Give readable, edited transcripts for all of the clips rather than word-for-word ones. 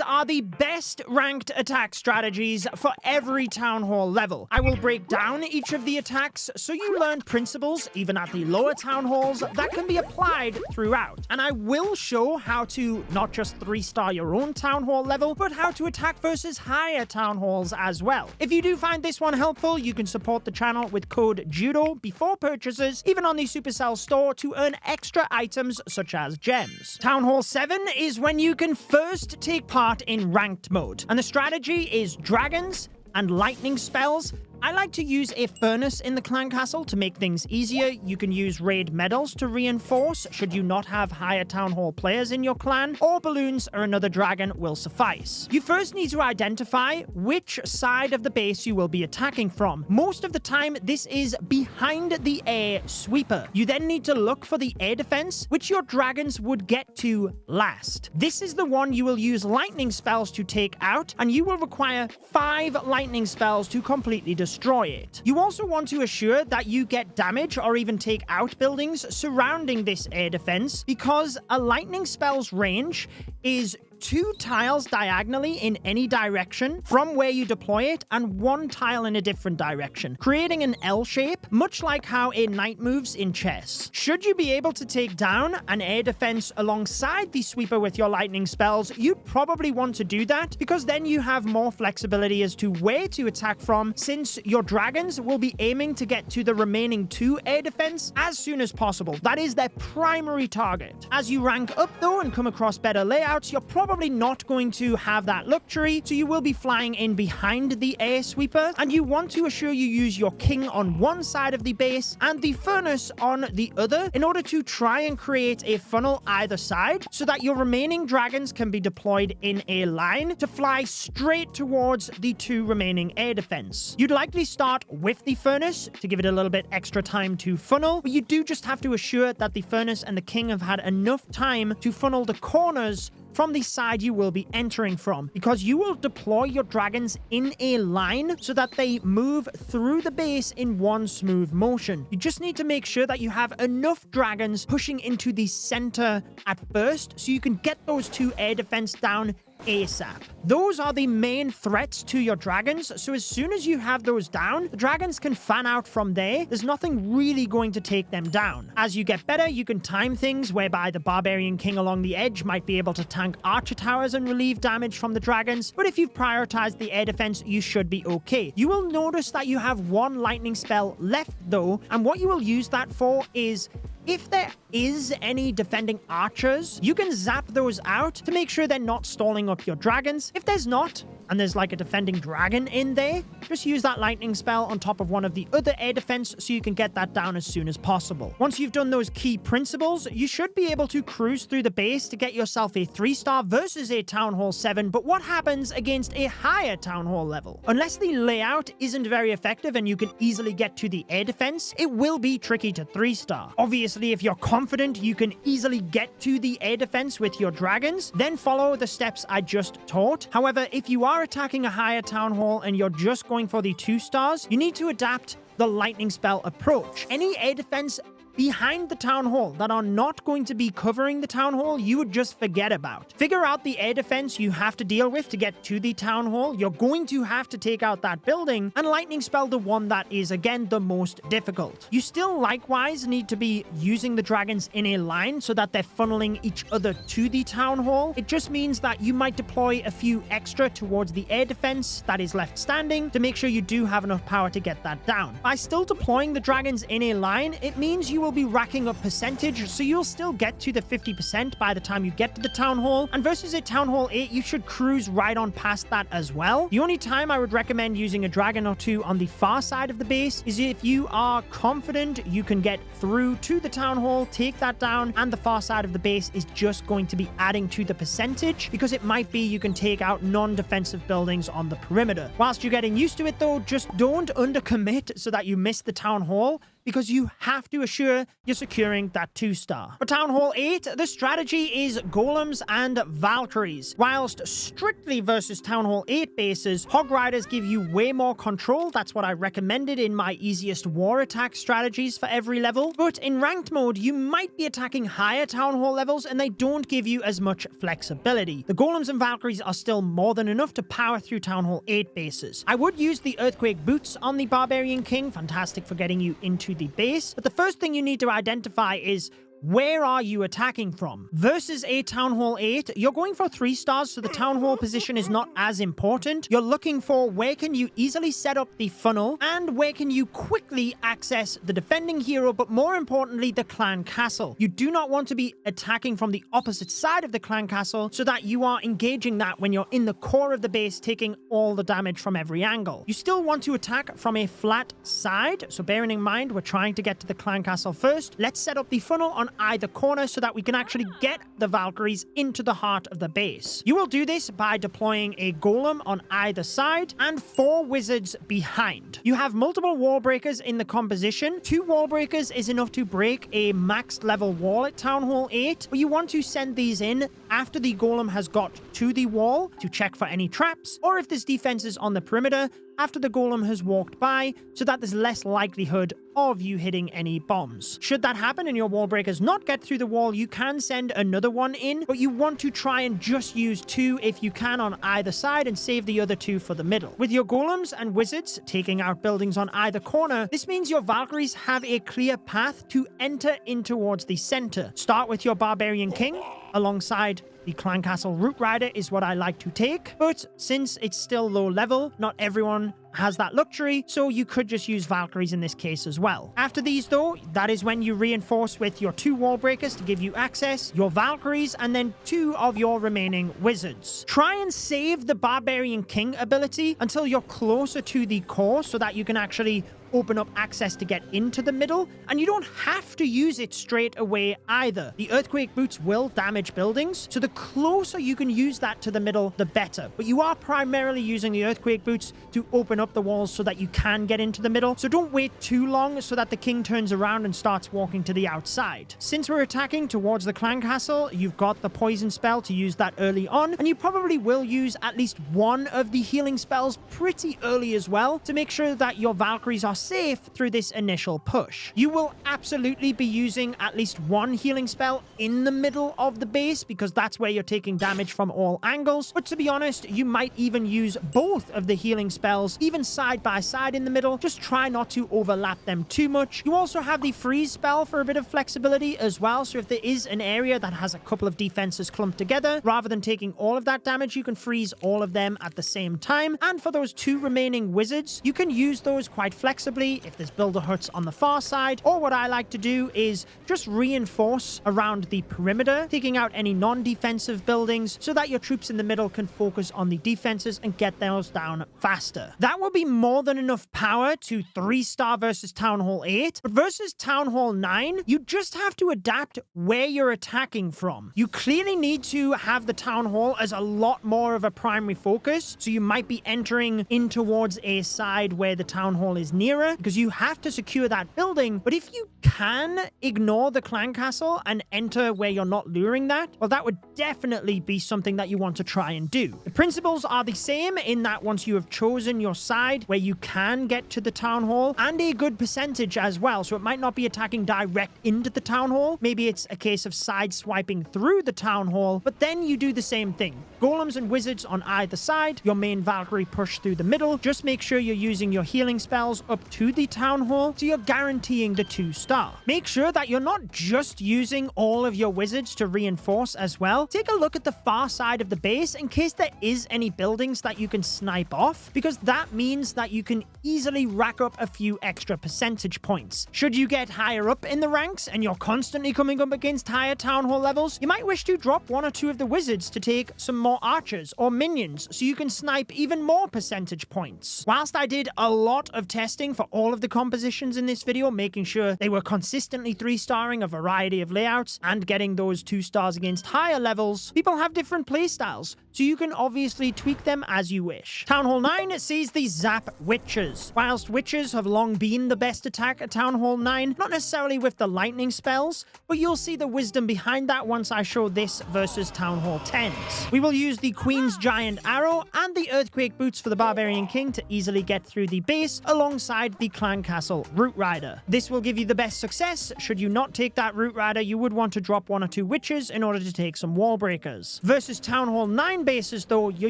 are the best ranked attack strategies for every Town Hall level. I will break down each of the attacks so you learn principles, even at the lower Town Halls, that can be applied throughout. And I will show how to not just 3-star your own Town Hall level, but how to attack versus higher Town Halls as well. If you do find this one helpful, you can support the channel with code Judo before purchases, even on the Supercell store, to earn extra items such as gems. Town Hall 7 is when you can first take part in ranked mode, and the strategy is dragons and lightning spells. I like to use a furnace in the clan castle to make things easier. You can use raid medals to reinforce should you not have higher Town Hall players in your clan, or balloons or another dragon will suffice. You first need to identify which side of the base you will be attacking from. Most of the time, this is behind the air sweeper. You then need to look for the air defense, which your dragons would get to last. This is the one you will use lightning spells to take out, and you will require 5 lightning spells to completely destroy it. You also want to assure that you get damage or even take out buildings surrounding this air defense, because a lightning spell's range is 2 tiles diagonally in any direction from where you deploy it, and 1 tile in a different direction, creating an L shape, much like how a knight moves in chess. Should you be able to take down an air defense alongside the sweeper with your lightning spells, you'd probably want to do that, because then you have more flexibility as to where to attack from, since your dragons will be aiming to get to the remaining 2 air defense as soon as possible. That is their primary target. As you rank up though and come across better layouts, you're probably not going to have that luxury, so you will be flying in behind the air sweeper, and you want to assure you use your king on one side of the base and the furnace on the other in order to try and create a funnel either side, so that your remaining dragons can be deployed in a line to fly straight towards the 2 remaining air defense. You'd likely start with the furnace to give it a little bit extra time to funnel, but you do just have to assure that the furnace and the king have had enough time to funnel the corners from the side you will be entering from, because you will deploy your dragons in a line so that they move through the base in one smooth motion. You just need to make sure that you have enough dragons pushing into the center at first so you can get those 2 air defense down ASAP. Those are the main threats to your dragons, so as soon as you have those down, the dragons can fan out from there. There's nothing really going to take them down. As you get better, you can time things whereby the barbarian king along the edge might be able to tank archer towers and relieve damage from the dragons, but if you've prioritized the air defense, you should be okay. You will notice that you have 1 lightning spell left though, and what you will use that for is, if there is any defending archers, you can zap those out to make sure they're not stalling up your dragons. If there's not, and there's like a defending dragon in there, just use that lightning spell on top of one of the other air defense so you can get that down as soon as possible. Once you've done those key principles, you should be able to cruise through the base to get yourself a 3-star versus a Town Hall 7, but what happens against a higher Town Hall level? Unless the layout isn't very effective and you can easily get to the air defense, it will be tricky to 3-star. Obviously, if you're confident you can easily get to the air defense with your dragons, then follow the steps I just taught. However, if you are attacking a higher Town Hall and you're just going for the 2 stars, you need to adapt the lightning spell approach. Any air defense behind the Town Hall that are not going to be covering the Town Hall, you would just forget about. Figure out the air defense you have to deal with to get to the Town Hall. You're going to have to take out that building, and lightning spell the one that is, again, the most difficult. You still likewise need to be using the dragons in a line so that they're funneling each other to the Town Hall. It just means that you might deploy a few extra towards the air defense that is left standing to make sure you do have enough power to get that down. By still deploying the dragons in a line, it means you will be racking up percentage, so you'll still get to the 50% by the time you get to the Town Hall, and versus a Town Hall 8, you should cruise right on past that as well. The only time I would recommend using a dragon or 2 on the far side of the base is if you are confident you can get through to the Town Hall, take that down, and the far side of the base is just going to be adding to the percentage, because it might be you can take out non-defensive buildings on the perimeter. Whilst you're getting used to it though, just don't undercommit so that you miss the Town Hall. because you have to assure you're securing that 2-star. For Town Hall 8, the strategy is Golems and Valkyries. Whilst strictly versus Town Hall 8 bases, Hog Riders give you way more control. That's what I recommended in my easiest war attack strategies for every level. But in ranked mode, you might be attacking higher Town Hall levels and they don't give you as much flexibility. The Golems and Valkyries are still more than enough to power through Town Hall 8 bases. I would use the Earthquake Boots on the Barbarian King, fantastic for getting you into the base. But the first thing you need to identify is, where are you attacking from? Versus a Town Hall 8, you're going for 3 stars, so the Town Hall position is not as important. You're looking for where can you easily set up the funnel and where can you quickly access the defending hero, but more importantly, the clan castle. You do not want to be attacking from the opposite side of the clan castle so that you are engaging that when you're in the core of the base, taking all the damage from every angle. You still want to attack from a flat side, so bearing in mind we're trying to get to the clan castle first, let's set up the funnel on either corner so that we can actually get the Valkyries into the heart of the base. You will do this by deploying a golem on either side and 4 wizards behind. You have multiple wall breakers in the composition. 2 wall breakers is enough to break a maxed level wall at Town Hall 8, but you want to send these in after the golem has got to the wall to check for any traps, or if there's defenses on the perimeter after the golem has walked by, so that there's less likelihood of you hitting any bombs. Should that happen and your wall breakers not get through the wall, you can send another one in, but you want to try and just use 2 if you can on either side and save the other 2 for the middle. With your golems and wizards taking out buildings on either corner, this means your Valkyries have a clear path to enter in towards the center. Start with your Barbarian King alongside the Clan Castle Root Rider is what I like to take, but since it's still low level, not everyone has that luxury, so you could just use Valkyries in this case as well. After these though, that is when you reinforce with your 2 wall breakers to give you access, your Valkyries, and then 2 of your remaining wizards. Try and save the Barbarian King ability until you're closer to the core so that you can actually open up access to get into the middle, and you don't have to use it straight away either. The Earthquake Boots will damage buildings, so the closer you can use that to the middle, the better. But you are primarily using the Earthquake Boots to open up the walls so that you can get into the middle, so don't wait too long so that the king turns around and starts walking to the outside. Since we're attacking towards the clan castle, you've got the poison spell to use that early on, and you probably will use at least one of the healing spells pretty early as well to make sure that your Valkyries are safe through this initial push. You will absolutely be using at least one healing spell in the middle of the base because that's where you're taking damage from all angles, but to be honest, you might even use both of the healing spells even side by side in the middle. Just try not to overlap them too much. You also have the freeze spell for a bit of flexibility as well, so if there is an area that has a couple of defenses clumped together, rather than taking all of that damage, you can freeze all of them at the same time. And for those 2 remaining wizards, you can use those quite flexibly if there's builder huts on the far side, or what I like to do is just reinforce around the perimeter, taking out any non-defensive buildings so that your troops in the middle can focus on the defenses and get those down faster. That will be more than enough power to 3-star versus Town Hall 8, but versus Town Hall 9, you just have to adapt where you're attacking from. You clearly need to have the Town Hall as a lot more of a primary focus, so you might be entering in towards a side where the Town Hall is nearer, because you have to secure that building. But if you can ignore the clan castle and enter where you're not luring that, well, that would definitely be something that you want to try and do. The principles are the same in that once you have chosen your side where you can get to the town hall, and a good percentage as well, so it might not be attacking direct into the town hall. Maybe it's a case of side swiping through the town hall, but then you do the same thing. Golems and wizards on either side, your main Valkyrie push through the middle. Just make sure you're using your healing spells up to the town hall, so you're guaranteeing the 2-star. Make sure that you're not just using all of your wizards to reinforce as well. Take a look at the far side of the base in case there is any buildings that you can snipe off, because that means that you can easily rack up a few extra percentage points. Should you get higher up in the ranks and you're constantly coming up against higher town hall levels, you might wish to drop 1 or 2 of the wizards to take some more archers or minions so you can snipe even more percentage points. Whilst I did a lot of testing testing for all of the compositions in this video, making sure they were consistently 3-starring a variety of layouts and getting those 2 stars against higher levels, people have different playstyles, so you can obviously tweak them as you wish. Town Hall 9 sees the Zap Witches. Whilst Witches have long been the best attack at Town Hall 9, not necessarily with the lightning spells, but you'll see the wisdom behind that once I show this versus Town Hall 10s. We will use the Queen's Giant Arrow and the Earthquake Boots for the Barbarian King to easily get through the base alongside the Clan Castle Root Rider. This will give you the best success. Should you not take that Root Rider, you would want to drop 1 or 2 Witches in order to take some wall breakers. Versus Town Hall 9 bases though, you're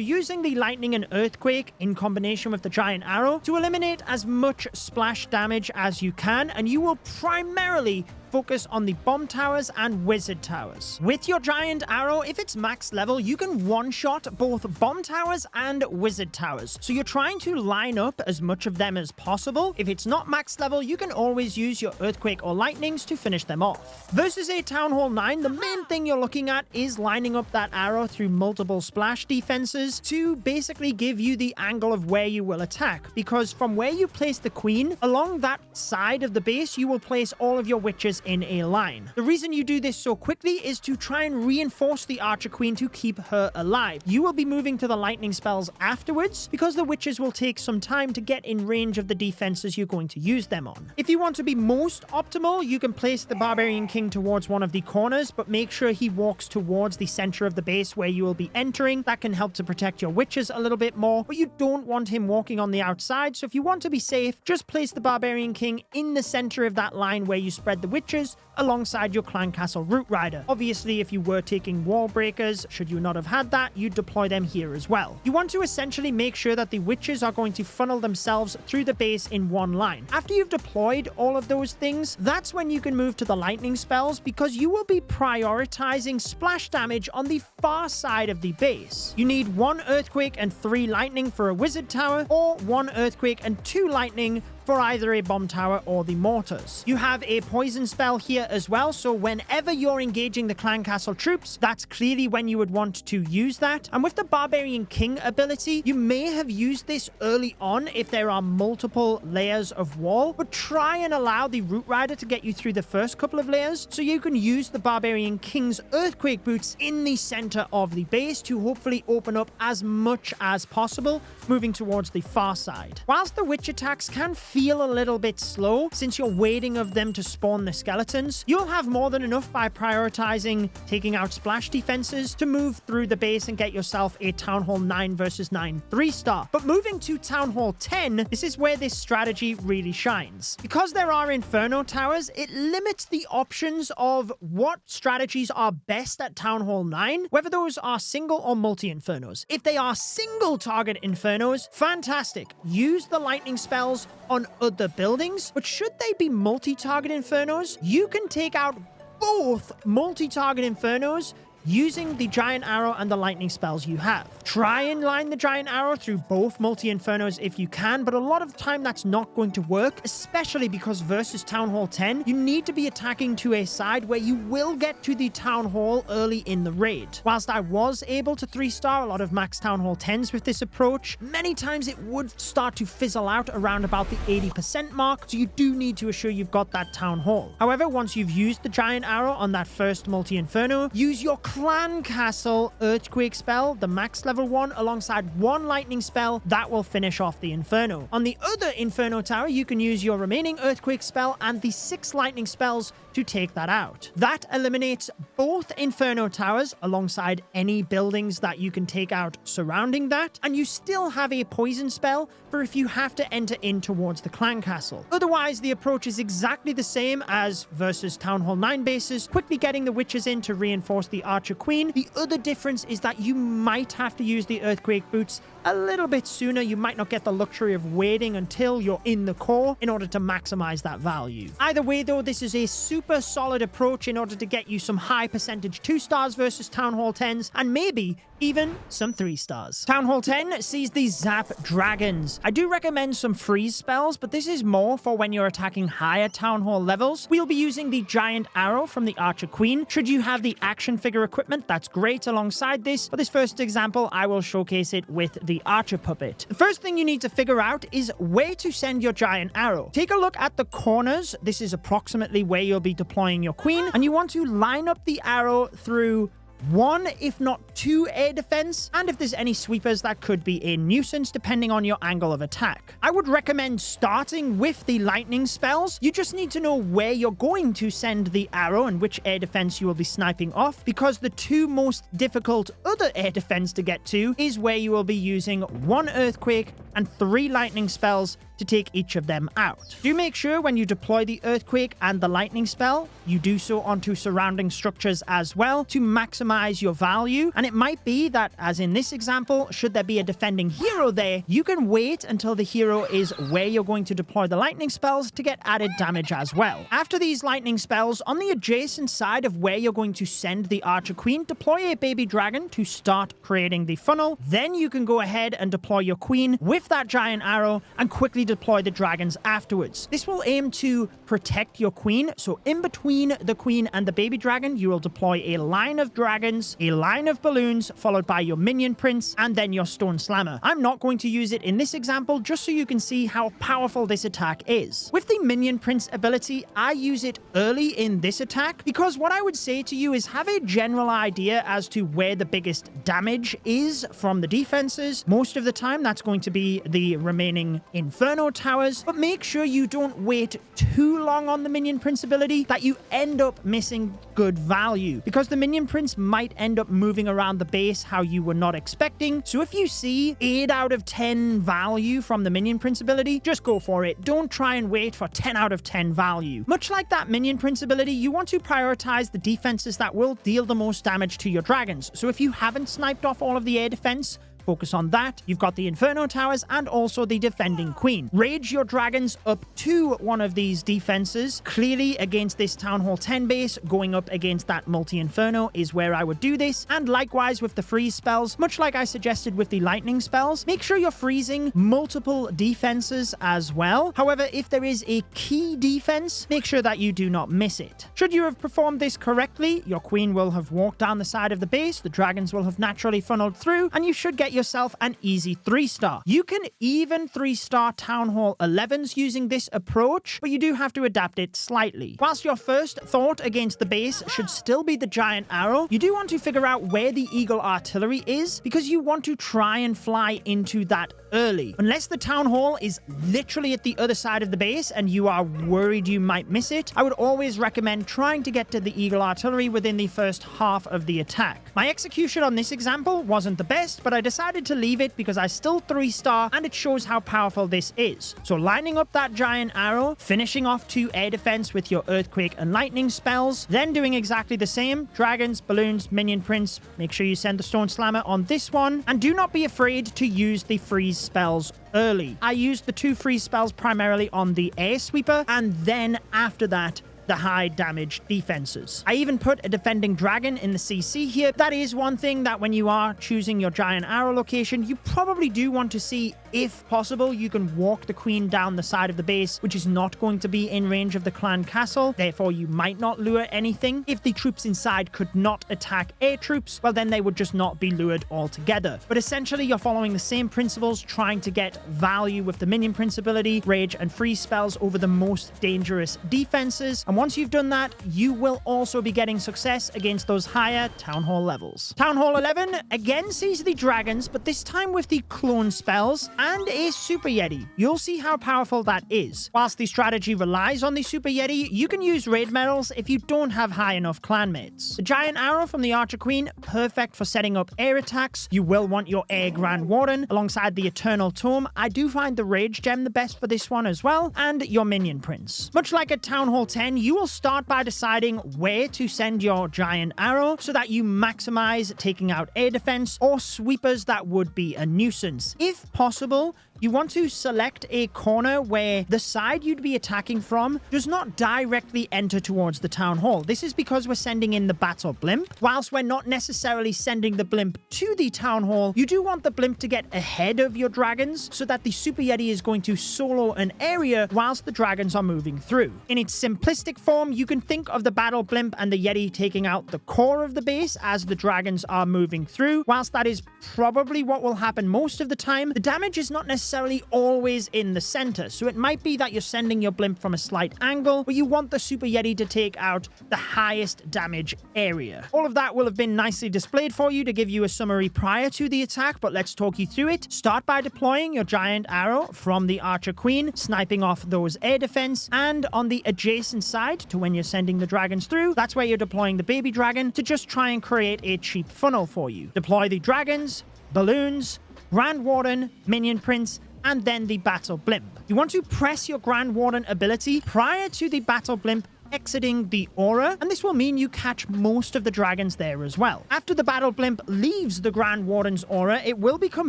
using the Lightning and Earthquake in combination with the Giant Arrow to eliminate as much splash damage as you can, and you will primarily focus on the bomb towers and wizard towers. With your giant arrow, if it's max level, you can one-shot both bomb towers and wizard towers. So you're trying to line up as much of them as possible. If it's not max level, you can always use your earthquake or lightnings to finish them off. Versus a Town Hall 9, the main thing you're looking at is lining up that arrow through multiple splash defenses to basically give you the angle of where you will attack, because from where you place the queen, along that side of the base, you will place all of your witches in a line. The reason you do this so quickly is to try and reinforce the Archer Queen to keep her alive. You will be moving to the lightning spells afterwards because the witches will take some time to get in range of the defenses you're going to use them on. If you want to be most optimal, you can place the Barbarian King towards one of the corners, but make sure he walks towards the center of the base where you will be entering. That can help to protect your witches a little bit more, but you don't want him walking on the outside, so if you want to be safe, just place the Barbarian King in the center of that line where you spread the witches alongside your Clan Castle Root Rider. Obviously, if you were taking wall breakers, should you not have had that, you'd deploy them here as well. You want to essentially make sure that the witches are going to funnel themselves through the base in one line. After you've deployed all of those things, that's when you can move to the lightning spells, because you will be prioritizing splash damage on the far side of the base. You need 1 earthquake and 3 lightning for a wizard tower, or 1 earthquake and 2 lightning for either a bomb tower or the mortars. You have a poison spell here as well, so whenever you're engaging the Clan Castle troops, that's clearly when you would want to use that. And with the Barbarian King ability, you may have used this early on if there are multiple layers of wall, but try and allow the Root Rider to get you through the first couple of layers, so you can use the Barbarian King's Earthquake Boots in the center of the base to hopefully open up as much as possible, moving towards the far side. Whilst the witch attacks can feel a little bit slow, since you're waiting of them to spawn the skeletons, you'll have more than enough by prioritizing taking out splash defenses to move through the base and get yourself a Town Hall 9 versus 9 3-star. But moving to Town Hall 10, this is where this strategy really shines. Because there are Inferno towers, it limits the options of what strategies are best at Town Hall 9, whether those are single or multi-Infernos. If they are single target Infernos, fantastic. Use the lightning spells on other buildings, but should they be multi-target Infernos, you can take out both multi-target Infernos using the Giant Arrow and the lightning spells you have. Try and line the Giant Arrow through both multi-Infernos if you can, but a lot of the time that's not going to work, especially because versus Town Hall 10, you need to be attacking to a side where you will get to the Town Hall early in the raid. Whilst I was able to 3-star a lot of max Town Hall 10s with this approach, many times it would start to fizzle out around about the 80% mark, so you do need to assure you've got that Town Hall. However, once you've used the Giant Arrow on that first multi-Inferno, use your Clan Castle Earthquake spell, the max level one, alongside 1 lightning spell that will finish off the Inferno. On the other Inferno tower, you can use your remaining Earthquake spell and the 6 lightning spells to take that out. That eliminates both Inferno towers alongside any buildings that you can take out surrounding that, and you still have a poison spell for if you have to enter in towards the Clan Castle. Otherwise, the approach is exactly the same as versus Town Hall 9 bases, quickly getting the witches in to reinforce the Archer Queen. The other difference is that you might have to use the Earthquake Boots a little bit sooner. You might not get the luxury of waiting until you're in the core in order to maximize that value. Either way though, this is a super solid approach in order to get you some high percentage 2 stars versus Town Hall 10s, and maybe even some 3 stars. Town Hall 10 sees the Zap Dragons. I do recommend some freeze spells, but this is more for when you're attacking higher Town Hall levels. We'll be using the Giant Arrow from the Archer Queen. Should you have the action figure equipment, that's great alongside this. For this first example, I will showcase it with the the archer puppet. The first thing you need to figure out is where to send your giant arrow. Take a look at the corners. This is approximately where you'll be deploying your queen, and you want to line up the arrow through 1, if not 2 air defense, and if there's any sweepers, that could be a nuisance depending on your angle of attack. I would recommend starting with the lightning spells. You just need to know where you're going to send the arrow and which air defense you will be sniping off, because the 2 most difficult other air defense to get to is where you will be using 1 earthquake and 3 lightning spells to take each of them out. Do make sure when you deploy the earthquake and the lightning spell, you do so onto surrounding structures as well to maximize your value. And it might be that, as in this example, should there be a defending hero there, you can wait until the hero is where you're going to deploy the lightning spells to get added damage as well. After these lightning spells, on the adjacent side of where you're going to send the archer queen, deploy a baby dragon to start creating the funnel. Then you can go ahead and deploy your queen with that giant arrow and quickly deploy the dragons afterwards. This will aim to protect your queen, so in between the queen and the baby dragon, you will deploy a line of dragons, a line of balloons, followed by your minion prince, and then your stone slammer. I'm not going to use it in this example, just so you can see how powerful this attack is. With the minion prince ability, I use it early in this attack, because what I would say to you is have a general idea as to where the biggest damage is from the defenses. Most of the time, that's going to be the remaining inferno towers, but make sure you don't wait too long on the minion prince ability that you end up missing good value, because the minion prince might end up moving around the base how you were not expecting. So if you see 8 out of 10 value from the minion prince ability, just go for it. Don't try and wait for 10 out of 10 value. Much like that minion prince ability, you want to prioritize the defenses that will deal the most damage to your dragons. So if you haven't sniped off all of the air defense, focus on that. You've got the Inferno Towers and also the Defending Queen. Rage your dragons up to one of these defenses. Clearly against this Town Hall 10 base, going up against that Multi-Inferno is where I would do this. And likewise with the freeze spells, much like I suggested with the lightning spells, make sure you're freezing multiple defenses as well. However, if there is a key defense, make sure that you do not miss it. Should you have performed this correctly, your queen will have walked down the side of the base, the dragons will have naturally funneled through, and you should get yourself an easy 3-star. You can even 3-star Town Hall 11s using this approach, but you do have to adapt it slightly. Whilst your first thought against the base should still be the giant arrow, you do want to figure out where the eagle artillery is, because you want to try and fly into that early. Unless the Town Hall is literally at the other side of the base and you are worried you might miss it, I would always recommend trying to get to the eagle artillery within the first half of the attack. My execution on this example wasn't the best, but I decided to leave it because I still 3-star and it shows how powerful this is. So lining up that giant arrow, finishing off 2 air defense with your earthquake and lightning spells, then doing exactly the same, dragons, balloons, minion prince. Make sure you send the stone slammer on this one, and do not be afraid to use the freeze spells early. I used the 2 freeze spells primarily on the air sweeper, and then after that, the high damage defenses. I even put a defending dragon in the CC here. That is one thing that when you are choosing your giant arrow location, you probably do want to see, if possible, you can walk the queen down the side of the base, which is not going to be in range of the clan castle. Therefore, you might not lure anything. If the troops inside could not attack air troops, well, then they would just not be lured altogether. But essentially, you're following the same principles, trying to get value with the minion prince ability, rage and freeze spells over the most dangerous defenses. And once you've done that, you will also be getting success against those higher Town Hall levels. Town Hall 11 again sees the dragons, but this time with the clone spells and a Super Yeti. You'll see how powerful that is. Whilst the strategy relies on the Super Yeti, you can use raid medals if you don't have high enough clanmates. The giant arrow from the Archer Queen, perfect for setting up air attacks. You will want your Air Grand Warden alongside the Eternal Tome. I do find the Rage Gem the best for this one as well, and your Minion Prince. Much like at Town Hall 10, you will start by deciding where to send your giant arrow so that you maximize taking out air defense or sweepers that would be a nuisance. If possible, you want to select a corner where the side you'd be attacking from does not directly enter towards the town hall. This is because we're sending in the battle blimp. Whilst we're not necessarily sending the blimp to the town hall, you do want the blimp to get ahead of your dragons so that the Super Yeti is going to solo an area whilst the dragons are moving through. In its simplistic form, you can think of the battle blimp and the Yeti taking out the core of the base as the dragons are moving through. Whilst that is probably what will happen most of the time, the damage is not necessarily always in the center, so it might be that you're sending your blimp from a slight angle, but you want the Super Yeti to take out the highest damage area. All of that will have been nicely displayed for you to give you a summary prior to the attack, but let's talk you through it. Start by deploying your giant arrow from the Archer Queen, sniping off those air defense, and on the adjacent side to when you're sending the dragons through, that's where you're deploying the baby dragon to just try and create a cheap funnel for you. Deploy the dragons, balloons, Grand Warden, Minion Prince, and then the battle blimp. You want to press your Grand Warden ability prior to the battle blimp exiting the aura, and this will mean you catch most of the dragons there as well. After the battle blimp leaves the Grand Warden's aura, it will become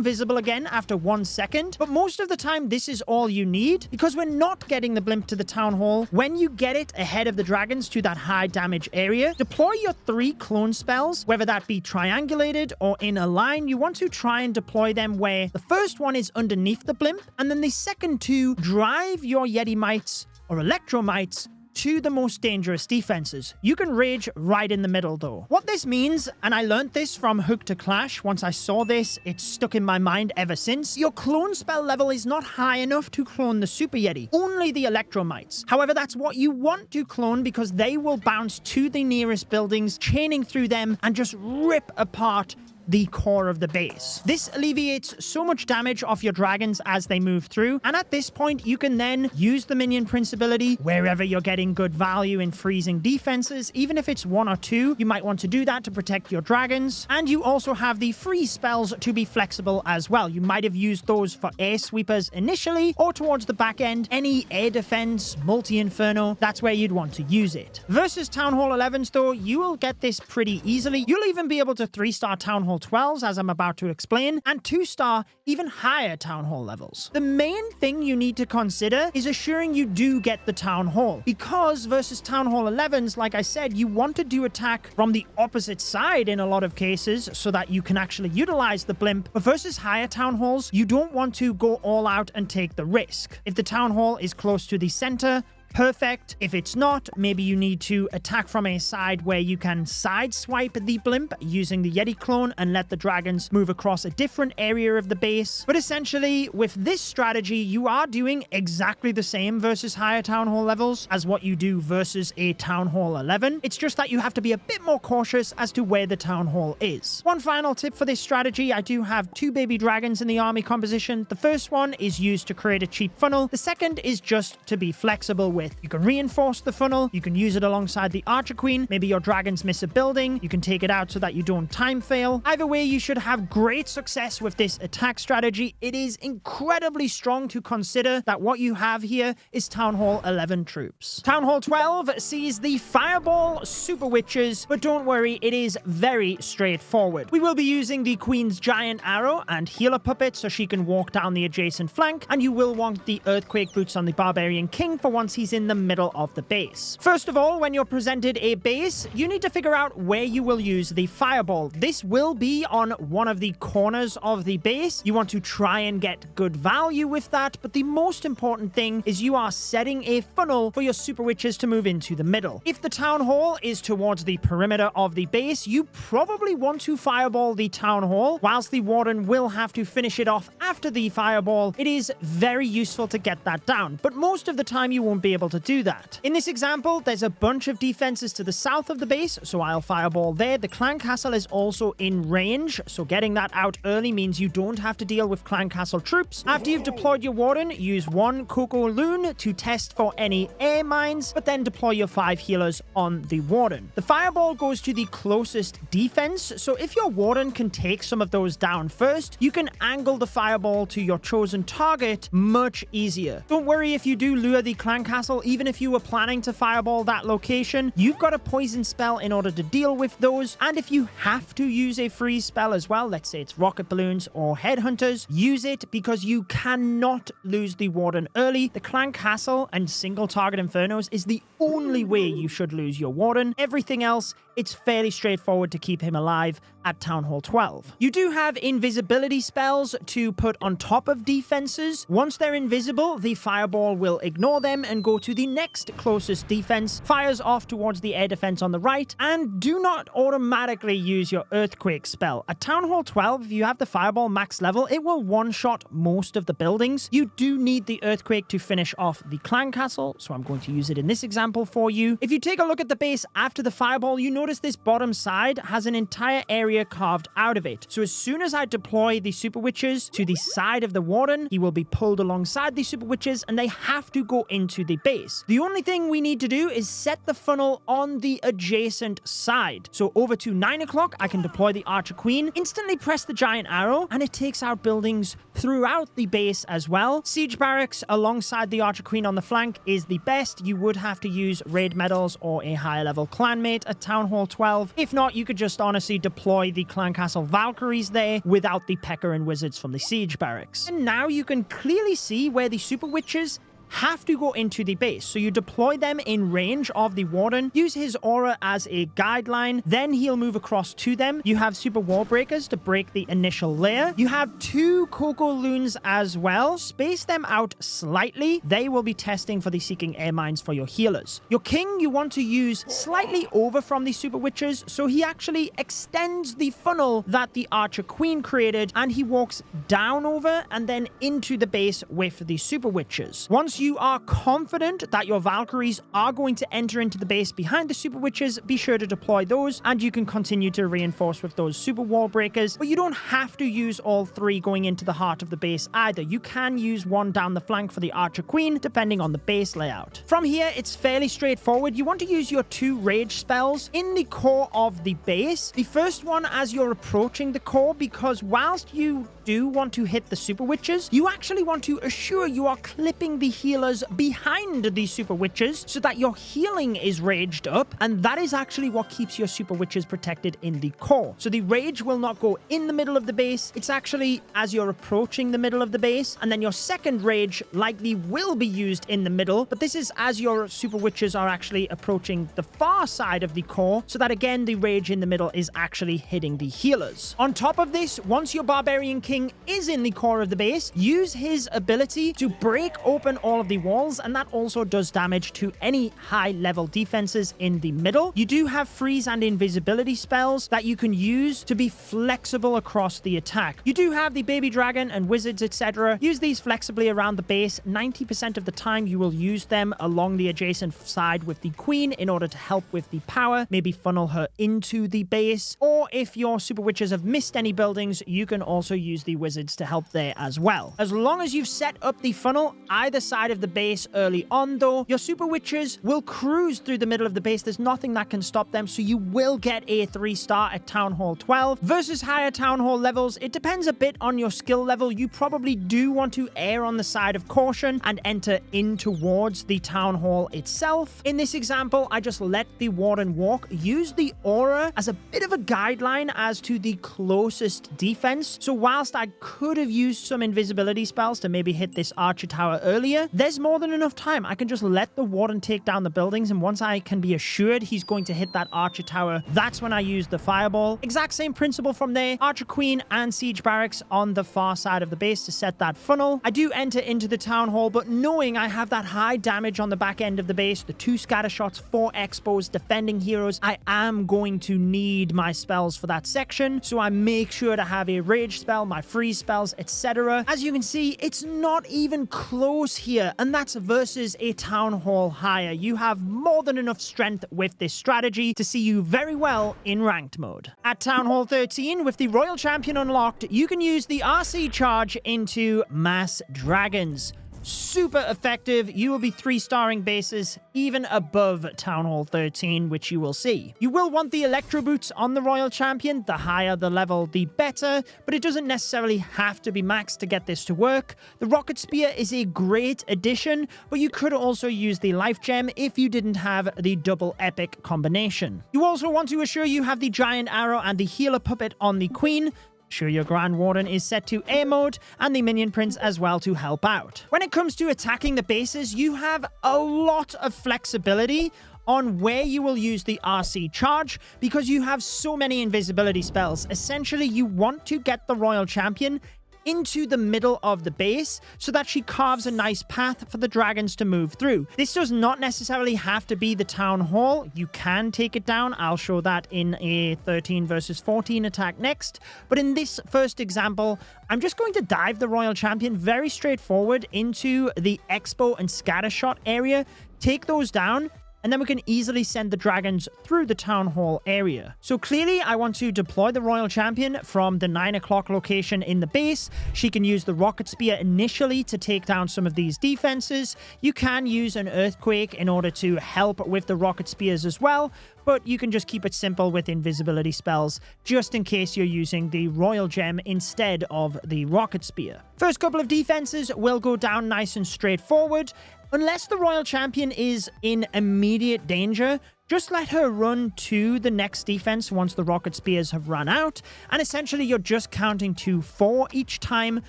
visible again after 1 second, but most of the time this is all you need because we're not getting the blimp to the town hall. When you get it ahead of the dragons to that high damage area, deploy your 3 clone spells, whether that be triangulated or in a line. You want to try and deploy them where the first one is underneath the blimp, and then the second 2 drive your Yeti Mites or Electro Mites to the most dangerous defenses. You can rage right in the middle though. What this means, and I learned this from Hook to Clash, once I saw this, it's stuck in my mind ever since, your clone spell level is not high enough to clone the Super Yeti, only the Electromites. However, that's what you want to clone because they will bounce to the nearest buildings, chaining through them and just rip apart the core of the base. This alleviates so much damage off your dragons as they move through, and at this point you can then use the Minion Prince ability wherever you're getting good value in freezing defenses. Even if it's 1 or 2, you might want to do that to protect your dragons, and you also have the free spells to be flexible as well. You might have used those for air sweepers initially, or towards the back end, any air defense, multi-inferno, that's where you'd want to use it. Versus Town Hall 11s though, you will get this pretty easily. You'll even be able to 3-star Town Hall 12s, as I'm about to explain, and 2-star, even higher Town Hall levels. The main thing you need to consider is assuring you do get the Town Hall, because versus Town Hall 11s, like I said, you want to do attack from the opposite side in a lot of cases so that you can actually utilize the blimp, but versus higher Town Halls, you don't want to go all out and take the risk. If the Town Hall is close to the center, perfect. If it's not, maybe you need to attack from a side where you can sideswipe the blimp using the Yeti clone and let the dragons move across a different area of the base. But essentially, with this strategy, you are doing exactly the same versus higher Town Hall levels as what you do versus a Town Hall 11. It's just that you have to be a bit more cautious as to where the Town Hall is. One final tip for this strategy, I do have 2 baby dragons in the army composition. The first one is used to create a cheap funnel. The second is just to be flexible with. You can reinforce the funnel, you can use it alongside the Archer Queen, maybe your dragons miss a building, you can take it out so that you don't time fail. Either way, you should have great success with this attack strategy. It is incredibly strong to consider that what you have here is Town Hall 11 troops. Town Hall 12 sees the Fireball Super Witches, but don't worry, it is very straightforward. We will be using the Queen's Giant Arrow and Healer Puppet so she can walk down the adjacent flank, and you will want the Earthquake Boots on the Barbarian King for once he's in the middle of the base. First of all, when you're presented a base, you need to figure out where you will use the fireball. This will be on one of the corners of the base. You want to try and get good value with that, but the most important thing is you are setting a funnel for your super witches to move into the middle. If the town hall is towards the perimeter of the base, you probably want to fireball the town hall, whilst the warden will have to finish it off after the fireball. It is very useful to get that down, but most of the time you won't be able to do that. In this example, there's a bunch of defenses to the south of the base, so I'll fireball there. The clan castle is also in range, so getting that out early means you don't have to deal with clan castle troops. After you've deployed your warden, use 1 Coco Loon to test for any air mines, but then deploy your 5 healers on the warden. The fireball goes to the closest defense, so if your warden can take some of those down first, you can angle the fireball fireball to your chosen target much easier. Don't worry if you do lure the clan castle. Even if you were planning to fireball that location, you've got a poison spell in order to deal with those. And if you have to use a freeze spell as well, let's say it's rocket balloons or headhunters, use it because you cannot lose the warden early. The clan castle and single target infernos is the only way you should lose your warden. Everything else, it's fairly straightforward to keep him alive at Town Hall 12. You do have invisibility spells to put on top of defenses. Once they're invisible, the fireball will ignore them and go to the next closest defense, fires off towards the air defense on the right, and do not automatically use your earthquake spell. At Town Hall 12, if you have the fireball max level, it will one-shot most of the buildings. You do need the earthquake to finish off the clan castle, so I'm going to use it in this example for you. If you take a look at the base after the fireball, you notice this bottom side has an entire area carved out of it. So as soon as I deploy the super witches to the side of the warden, he will be pulled alongside the super witches and they have to go into the base. The only thing we need to do is set the funnel on the adjacent side. So over to 9 o'clock, I can deploy the Archer Queen, instantly press the giant arrow, and it takes out buildings throughout the base as well. Siege barracks alongside the Archer Queen on the flank is the best. You would have to use raid medals or a higher level clanmate at Town Hall 12. If not, you could just honestly deploy the Clan Castle Valkyries there without the Pecker and Wizards from the Siege Barracks. And now you can clearly see where the Super Witches have to go into the base. So you deploy them in range of the warden, use his aura as a guideline, then he'll move across to them. You have super wall breakers to break the initial layer. You have 2 Coco Loons as well. Space them out slightly. They will be testing for the Seeking Air Mines for your healers. Your king you want to use slightly over from the Super Witches, so he actually extends the funnel that the Archer Queen created, and he walks down over and then into the base with the Super Witches. Once you are confident that your Valkyries are going to enter into the base behind the Super Witches, be sure to deploy those, and you can continue to reinforce with those super wall breakers. But you don't have to use all 3 going into the heart of the base either. You can use 1 down the flank for the Archer Queen, depending on the base layout. From here, it's fairly straightforward. You want to use your 2 rage spells in the core of the base. The first one as you're approaching the core, because whilst you do want to hit the Super Witches, you actually want to assure you are clipping the healers behind the Super Witches so that your healing is raged up, and that is actually what keeps your Super Witches protected in the core. So the rage will not go in the middle of the base, it's actually as you're approaching the middle of the base, and then your second rage likely will be used in the middle, but this is as your Super Witches are actually approaching the far side of the core, so that again the rage in the middle is actually hitting the healers. On top of this, once your Barbarian King is in the core of the base, use his ability to break open all of the walls, and that also does damage to any high level defenses in the middle. You do have freeze and invisibility spells that you can use to be flexible across the attack. You do have the baby dragon and wizards, etc. Use these flexibly around the base. 90% of the time you will use them along the adjacent side with the queen in order to help with the power, maybe funnel her into the base, or if your Super Witches have missed any buildings, you can also use the wizards to help there as well. As long as you've set up the funnel either side of the base early on though, your Super Witches will cruise through the middle of the base. There's nothing that can stop them, so you will get a 3-star at Town Hall 12. Versus higher Town Hall levels, it depends a bit on your skill level. You probably do want to err on the side of caution and enter in towards the Town Hall itself. In this example, I just let the warden walk, use the aura as a bit of a guideline as to the closest defense. So whilst I could have used some invisibility spells to maybe hit this archer tower earlier, there's more than enough time. I can just let the warden take down the buildings, and once I can be assured he's going to hit that archer tower, that's when I use the fireball. Exact same principle from there. Archer Queen and Siege Barracks on the far side of the base to set that funnel. I do enter into the Town Hall, but knowing I have that high damage on the back end of the base, the 2 scatter shots, 4 expos, defending heroes, I am going to need my spells for that section, so I make sure to have a rage spell, my freeze spells, etc. As you can see, it's not even close here, and that's versus a Town Hall higher. You have more than enough strength with this strategy to see you very well in ranked mode. At Town Hall 13, with the Royal Champion unlocked, you can use the RC charge into Mass Dragons. super effective. You will be 3-starring bases even above Town Hall 13, which you will see. You will want the Electro Boots on the Royal Champion. The higher the level, the better, but it doesn't necessarily have to be maxed to get this to work. The Rocket Spear is a great addition, but you could also use the Life Gem if you didn't have the double epic combination. You also want to assure you have the Giant Arrow and the Healer Puppet on the Queen. Sure, your Grand Warden is set to air mode, and the Minion Prince as well to help out. When it comes to attacking the bases, you have a lot of flexibility on where you will use the RC charge because you have so many invisibility spells. Essentially, you want to get the Royal Champion into the middle of the base so that she carves a nice path for the dragons to move through. This does not necessarily have to be the Town Hall. You can take it down. I'll show that in a 13 versus 14 attack next. But in this first example, I'm just going to dive the Royal Champion very straightforward into the Expo and Scattershot area, take those down, and then we can easily send the dragons through the Town Hall area. So clearly, I want to deploy the Royal Champion from the 9 o'clock location in the base. She can use the Rocket Spear initially to take down some of these defenses. You can use an Earthquake in order to help with the Rocket Spears as well, but you can just keep it simple with invisibility spells, just in case you're using the Royal Gem instead of the Rocket Spear. First couple of defenses will go down nice and straightforward. Unless the Royal Champion is in immediate danger, just let her run to the next defense once the Rocket Spears have run out, and essentially you're just counting to 4 each time,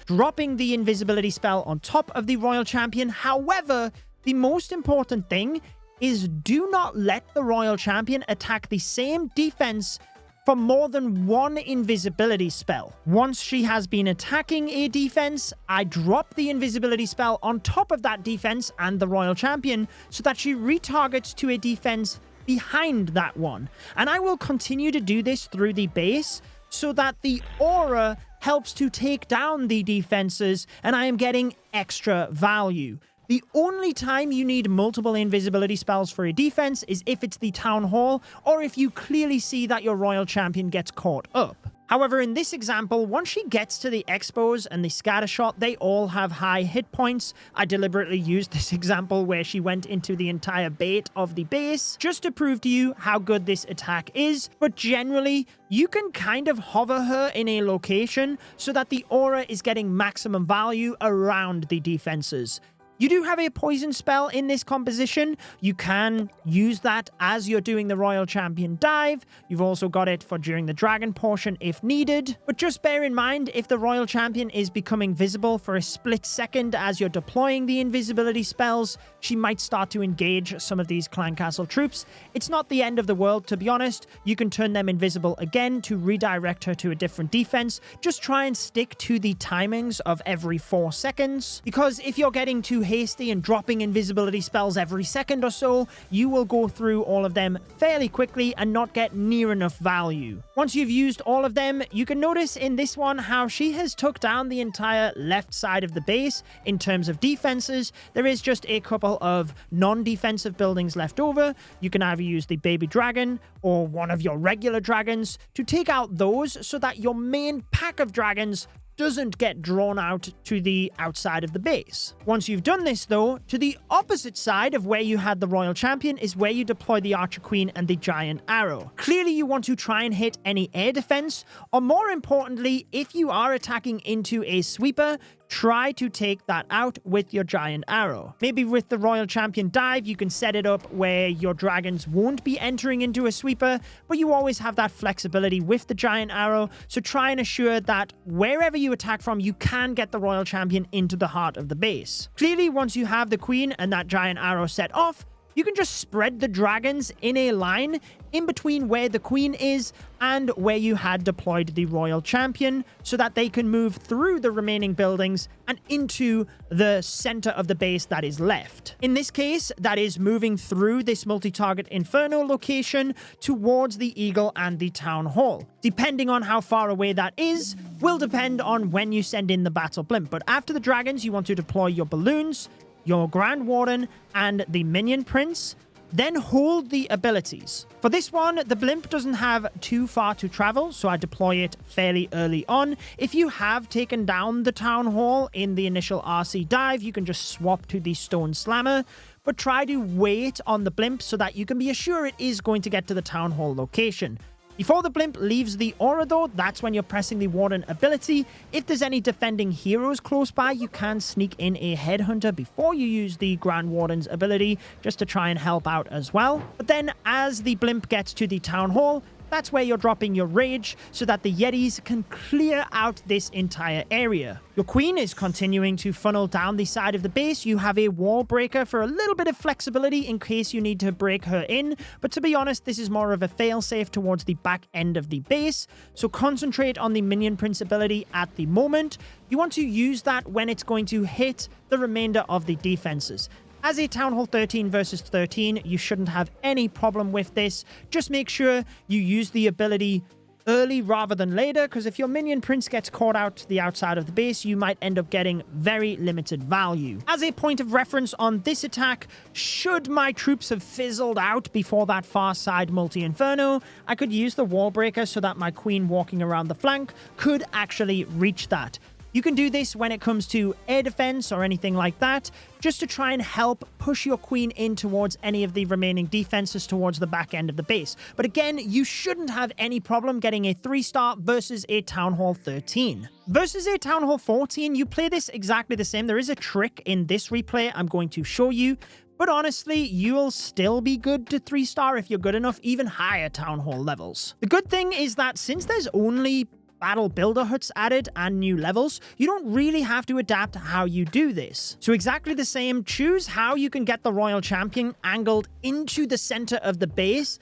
dropping the invisibility spell on top of the Royal Champion. However, the most important thing is do not let the Royal Champion attack the same defense for more than 1 invisibility spell. Once she has been attacking a defense, I drop the invisibility spell on top of that defense and the Royal Champion so that she retargets to a defense behind that one. And I will continue to do this through the base so that the aura helps to take down the defenses and I am getting extra value. The only time you need multiple invisibility spells for a defense is if it's the Town Hall or if you clearly see that your Royal Champion gets caught up. However, in this example, once she gets to the Expos and the Scattershot, they all have high hit points. I deliberately used this example where she went into the entire bait of the base just to prove to you how good this attack is. But generally, you can kind of hover her in a location so that the aura is getting maximum value around the defenses. You do have a poison spell in this composition. You can use that as you're doing the Royal Champion dive. You've also got it for during the dragon portion if needed. But just bear in mind, if the Royal Champion is becoming visible for a split second as you're deploying the invisibility spells, she might start to engage some of these Clan Castle troops. It's not the end of the world, to be honest. You can turn them invisible again to redirect her to a different defense. Just try and stick to the timings of every 4 seconds, because if you're getting too hasty and dropping invisibility spells every second or so, you will go through all of them fairly quickly and not get near enough value. Once you've used all of them, you can notice in this one how she has took down the entire left side of the base in terms of defenses. There is just a couple of non-defensive buildings left over. You can either use the baby dragon or one of your regular dragons to take out those so that your main pack of dragons doesn't get drawn out to the outside of the base. Once you've done this though, to the opposite side of where you had the Royal Champion is where you deploy the Archer Queen and the Giant Arrow. Clearly you want to try and hit any air defense, or more importantly, if you are attacking into a sweeper, try to take that out with your Giant Arrow. Maybe with the Royal Champion dive, you can set it up where your dragons won't be entering into a sweeper, but you always have that flexibility with the Giant Arrow, so try and assure that wherever you attack from, you can get the Royal Champion into the heart of the base. Clearly, once you have the Queen and that Giant Arrow set off, you can just spread the dragons in a line in between where the Queen is and where you had deployed the Royal Champion so that they can move through the remaining buildings and into the center of the base that is left. In this case, that is moving through this multi-target Inferno location towards the Eagle and the Town Hall. Depending on how far away that is, will depend on when you send in the Battle Blimp. But after the dragons, you want to deploy your balloons, your Grand Warden, and the Minion Prince. Then hold the abilities. For this one, the blimp doesn't have too far to travel, so I deploy it fairly early on. If you have taken down the town hall in the initial RC dive, you can just swap to the stone slammer, but try to wait on the blimp so that you can be assured it is going to get to the town hall location. Before the blimp leaves the aura though, that's when you're pressing the warden ability. If there's any defending heroes close by, you can sneak in a headhunter before you use the Grand Warden's ability, just to try and help out as well. But then as the blimp gets to the town hall, that's where you're dropping your rage so that the Yetis can clear out this entire area. Your queen is continuing to funnel down the side of the base. You have a wall breaker for a little bit of flexibility in case you need to break her in. But to be honest, this is more of a failsafe towards the back end of the base. So concentrate on the minion prince ability at the moment. You want to use that when it's going to hit the remainder of the defenses. As a Town Hall 13 versus 13, you shouldn't have any problem with this. Just make sure you use the ability early rather than later, because if your minion prince gets caught out to the outside of the base, you might end up getting very limited value. As a point of reference on this attack, should my troops have fizzled out before that far side multi-inferno, I could use the wall breaker so that my queen walking around the flank could actually reach that. You can do this when it comes to air defense or anything like that, just to try and help push your queen in towards any of the remaining defenses towards the back end of the base. But again, you shouldn't have any problem getting a 3-star versus a Town Hall 13. Versus a Town Hall 14, you play this exactly the same. There is a trick in this replay I'm going to show you. But honestly, you'll still be good to 3-star if you're good enough, even higher Town Hall levels. The good thing is that since there's only battle builder huts added and new levels, you don't really have to adapt how you do this. So exactly the same, choose how you can get the royal champion angled into the center of the base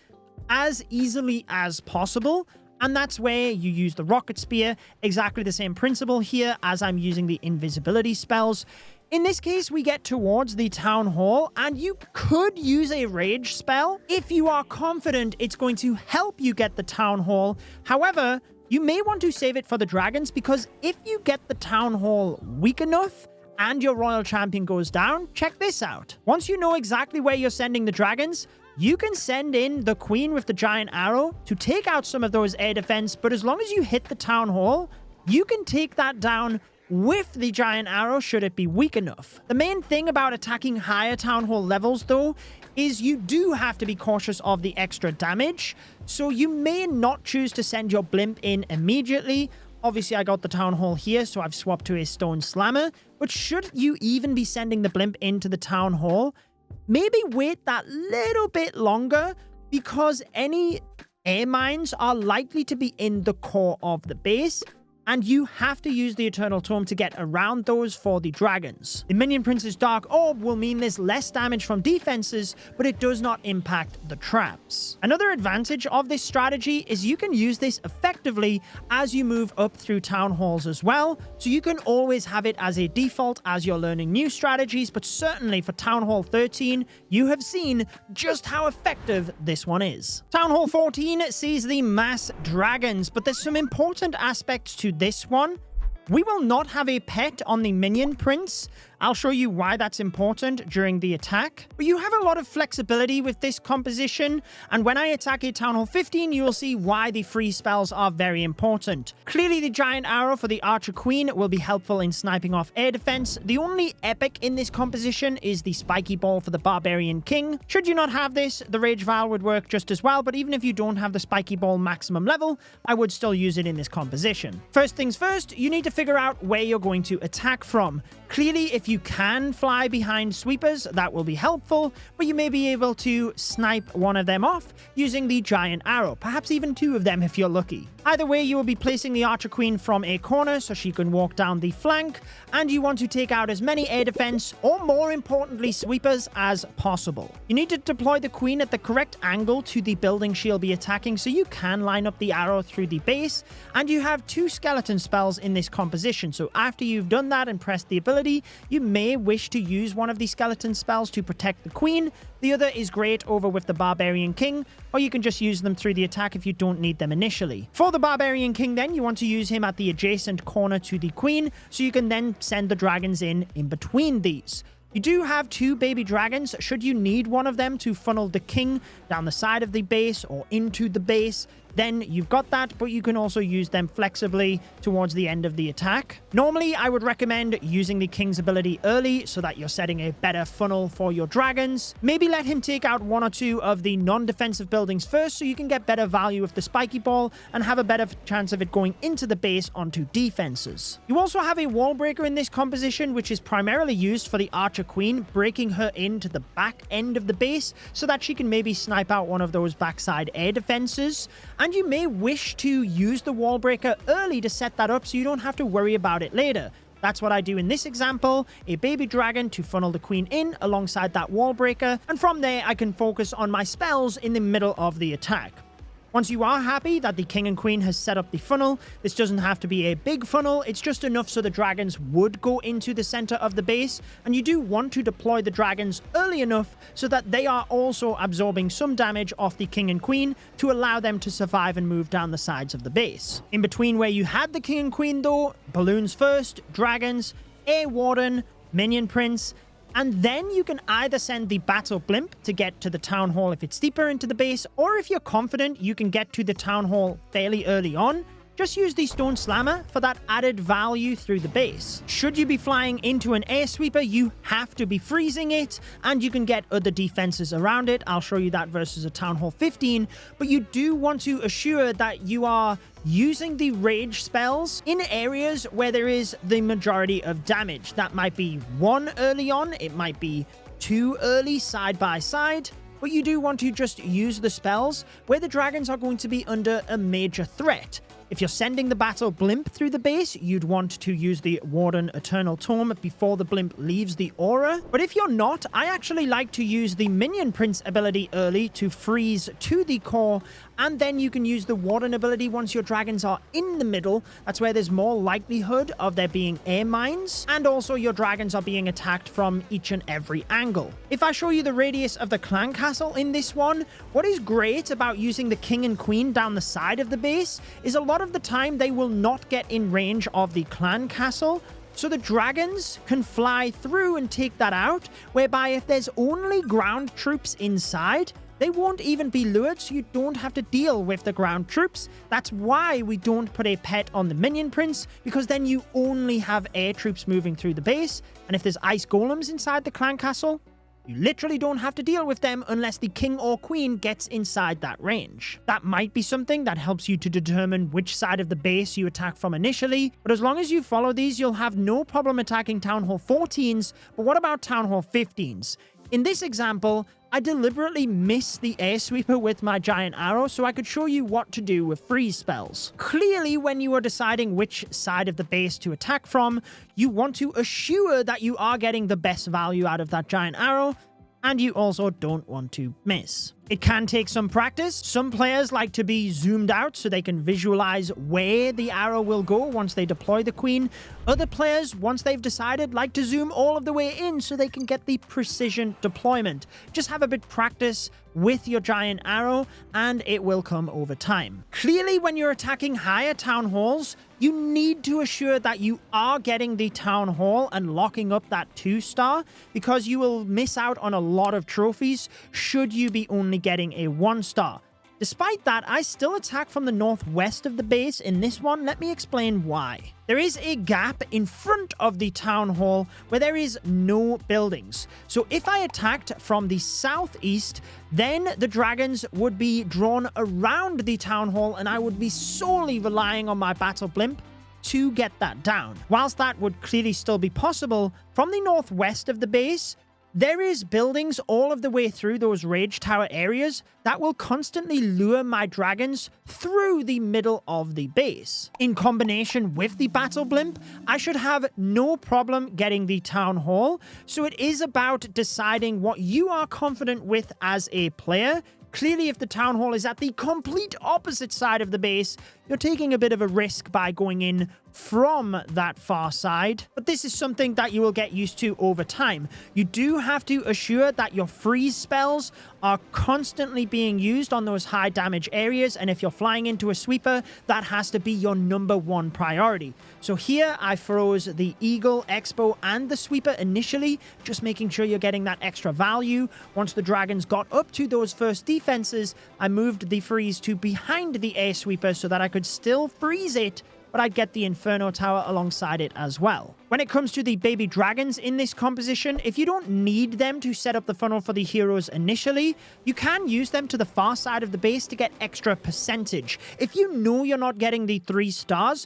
as easily as possible. And that's where you use the rocket spear. Exactly the same principle here as I'm using the invisibility spells. In this case, we get towards the town hall, and you could use a rage spell if you are confident it's going to help you get the town hall. However, you may want to save it for the dragons, because if you get the town hall weak enough and your royal champion goes down, check this out. Once you know exactly where you're sending the dragons, you can send in the queen with the giant arrow to take out some of those air defense, but as long as you hit the town hall, you can take that down with the giant arrow should it be weak enough. The main thing about attacking higher town hall levels though is you do have to be cautious of the extra damage, so you may not choose to send your blimp in immediately. Obviously I got the town hall here, so I've swapped to a stone slammer, but should you even be sending the blimp into the town hall, maybe wait that little bit longer, because any air mines are likely to be in the core of the base, and you have to use the Eternal Tome to get around those for the dragons. The Minion Prince's Dark Orb will mean there's less damage from defenses, but it does not impact the traps. Another advantage of this strategy is you can use this effectively as you move up through town halls as well, so you can always have it as a default as you're learning new strategies, but certainly for Town Hall 13, you have seen just how effective this one is. Town Hall 14 sees the mass dragons, but there's some important aspects to this one. We will not have a pet on the Minion Prince. I'll show you why that's important during the attack. But you have a lot of flexibility with this composition, and when I attack a Town Hall 15, you will see why the free spells are very important. Clearly, the Giant Arrow for the Archer Queen will be helpful in sniping off air defense. The only epic in this composition is the Spiky Ball for the Barbarian King. Should you not have this, the Rage Vial would work just as well, but even if you don't have the Spiky Ball maximum level, I would still use it in this composition. First things first, you need to figure out where you're going to attack from. Clearly, if you can fly behind sweepers, that will be helpful, but you may be able to snipe one of them off using the Giant Arrow, perhaps even two of them if you're lucky. Either way, you will be placing the Archer Queen from a corner so she can walk down the flank, and you want to take out as many air defense, or more importantly, sweepers as possible. You need to deploy the Queen at the correct angle to the building she'll be attacking so you can line up the arrow through the base, and you have 2 skeleton spells in this composition, so after you've done that and pressed the ability, you may wish to use one of the skeleton spells to protect the Queen. The other is great over with the Barbarian King, or you can just use them through the attack if you don't need them initially. For the Barbarian King then, you want to use him at the adjacent corner to the Queen, so you can then send the dragons in between these. You do have 2 baby dragons should you need one of them to funnel the king down the side of the base or into the base. Then you've got that, but you can also use them flexibly towards the end of the attack. Normally, I would recommend using the king's ability early so that you're setting a better funnel for your dragons. Maybe let him take out 1 or 2 of the non-defensive buildings first so you can get better value of the spiky ball and have a better chance of it going into the base onto defenses. You also have a wall breaker in this composition, which is primarily used for the archer queen, breaking her into the back end of the base so that she can maybe snipe out one of those backside air defenses. And you may wish to use the wall breaker early to set that up so you don't have to worry about it later. That's what I do in this example, a baby dragon to funnel the queen in alongside that wall breaker, and from there I can focus on my spells in the middle of the attack. Once you are happy that the king and queen has set up the funnel, this doesn't have to be a big funnel, it's just enough so the dragons would go into the center of the base, and you do want to deploy the dragons early enough so that they are also absorbing some damage off the king and queen to allow them to survive and move down the sides of the base. In between where you had the king and queen though, balloons first, dragons, air warden, minion prince, and then you can either send the battle blimp to get to the town hall if it's deeper into the base, or if you're confident you can get to the town hall fairly early on, just use the stone slammer for that added value through the base. Should you be flying into an air sweeper, you have to be freezing it, and you can get other defenses around it. I'll show you that versus a Town Hall 15, but you do want to assure that you are using the rage spells in areas where there is the majority of damage. That might be 1 early on, it might be 2 early side by side, but you do want to just use the spells where the dragons are going to be under a major threat. If you're sending the battle blimp through the base, you'd want to use the Warden Eternal Tome before the blimp leaves the aura. But if you're not, I actually like to use the Minion Prince ability early to freeze to the core, and then you can use the Warden ability once your dragons are in the middle. That's where there's more likelihood of there being air mines, and also your dragons are being attacked from each and every angle. If I show you the radius of the clan castle in this one, what is great about using the king and queen down the side of the base is a lot of the time they will not get in range of the clan castle, so the dragons can fly through and take that out, whereby if there's only ground troops inside, they won't even be lured, so you don't have to deal with the ground troops. That's why we don't put a pet on the Minion Prince, because then you only have air troops moving through the base, and if there's ice golems inside the clan castle, you literally don't have to deal with them unless the king or queen gets inside that range. That might be something that helps you to determine which side of the base you attack from initially, but as long as you follow these, you'll have no problem attacking Town Hall 14s, but what about Town Hall 15s? In this example, I deliberately missed the air sweeper with my giant arrow so I could show you what to do with freeze spells. Clearly, when you are deciding which side of the base to attack from, you want to assure that you are getting the best value out of that giant arrow, and you also don't want to miss. It can take some practice. Some players like to be zoomed out so they can visualize where the arrow will go once they deploy the queen. Other players, once they've decided, like to zoom all of the way in so they can get the precision deployment. Just have a bit practice with your giant arrow and it will come over time. Clearly, when you're attacking higher town halls, you need to assure that you are getting the town hall and locking up that 2-star, because you will miss out on a lot of trophies should you be only getting a 1-star. Despite that, I still attack from the northwest of the base in this one. Let me explain why. There is a gap in front of the town hall where there is no buildings. So if I attacked from the southeast, then the dragons would be drawn around the town hall and I would be solely relying on my battle blimp to get that down. Whilst that would clearly still be possible, from the northwest of the base, there is buildings all of the way through those rage tower areas that will constantly lure my dragons through the middle of the base. In combination with the battle blimp, I should have no problem getting the town hall. So it is about deciding what you are confident with as a player. Clearly, if the town hall is at the complete opposite side of the base, you're taking a bit of a risk by going in from that far side, but this is something that you will get used to over time. You do have to assure that your freeze spells are constantly being used on those high damage areas, and if you're flying into a sweeper, that has to be your #1 priority. So here I froze the Eagle, Expo, and the sweeper initially, just making sure you're getting that extra value. Once the dragons got up to those first defenses, I moved the freeze to behind the air sweeper so that I could still freeze it, but I'd get the Inferno Tower alongside it as well. When it comes to the baby dragons in this composition, if you don't need them to set up the funnel for the heroes initially, you can use them to the far side of the base to get extra percentage. If you know you're not getting the 3 stars,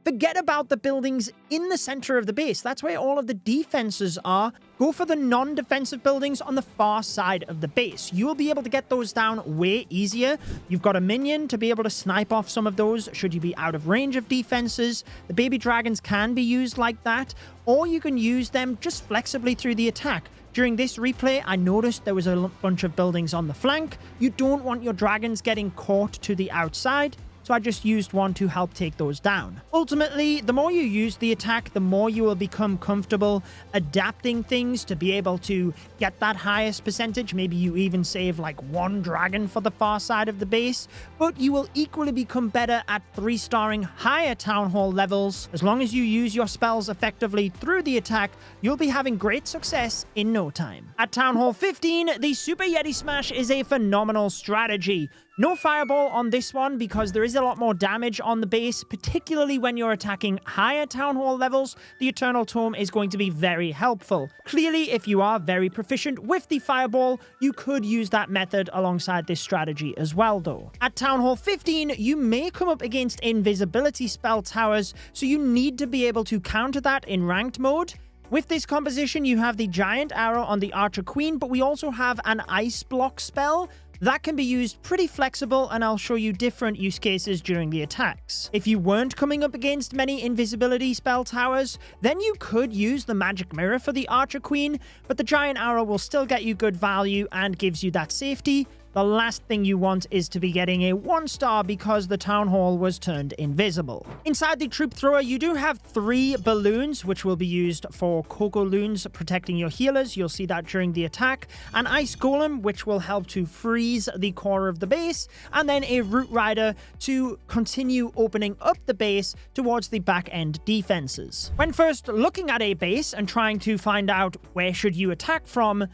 forget about the buildings in the center of the base. That's where all of the defenses are. Go for the non-defensive buildings on the far side of the base. You will be able to get those down way easier. You've got a minion to be able to snipe off some of those should you be out of range of defenses. The baby dragons can be used like that, or you can use them just flexibly through the attack. During this replay, I noticed there was a bunch of buildings on the flank. You don't want your dragons getting caught to the outside, so I just used one to help take those down. Ultimately, the more you use the attack, the more you will become comfortable adapting things to be able to get that highest percentage. Maybe you even save like 1 dragon for the far side of the base, but you will equally become better at 3-starring higher Town Hall levels. As long as you use your spells effectively through the attack, you'll be having great success in no time. At Town Hall 15, the Super Yeti Smash is a phenomenal strategy. No fireball on this one because there is a lot more damage on the base, particularly when you're attacking higher Town Hall levels. The Eternal Tome is going to be very helpful. Clearly, if you are very proficient with the fireball, you could use that method alongside this strategy as well though. At Town Hall 15, you may come up against invisibility spell towers, so you need to be able to counter that in ranked mode. With this composition, you have the Giant Arrow on the Archer Queen, but we also have an Ice Block spell that can be used pretty flexible, and I'll show you different use cases during the attacks. If you weren't coming up against many invisibility spell towers, then you could use the Magic Mirror for the Archer Queen, but the Giant Arrow will still get you good value and gives you that safety. The last thing you want is to be getting a 1-star because the Town Hall was turned invisible. Inside the Troop Thrower, you do have 3 balloons, which will be used for Coco Loons protecting your healers. You'll see that during the attack. An Ice Golem, which will help to freeze the core of the base. And then a Root Rider to continue opening up the base towards the back-end defenses. When first looking at a base and trying to find out where should you attack from,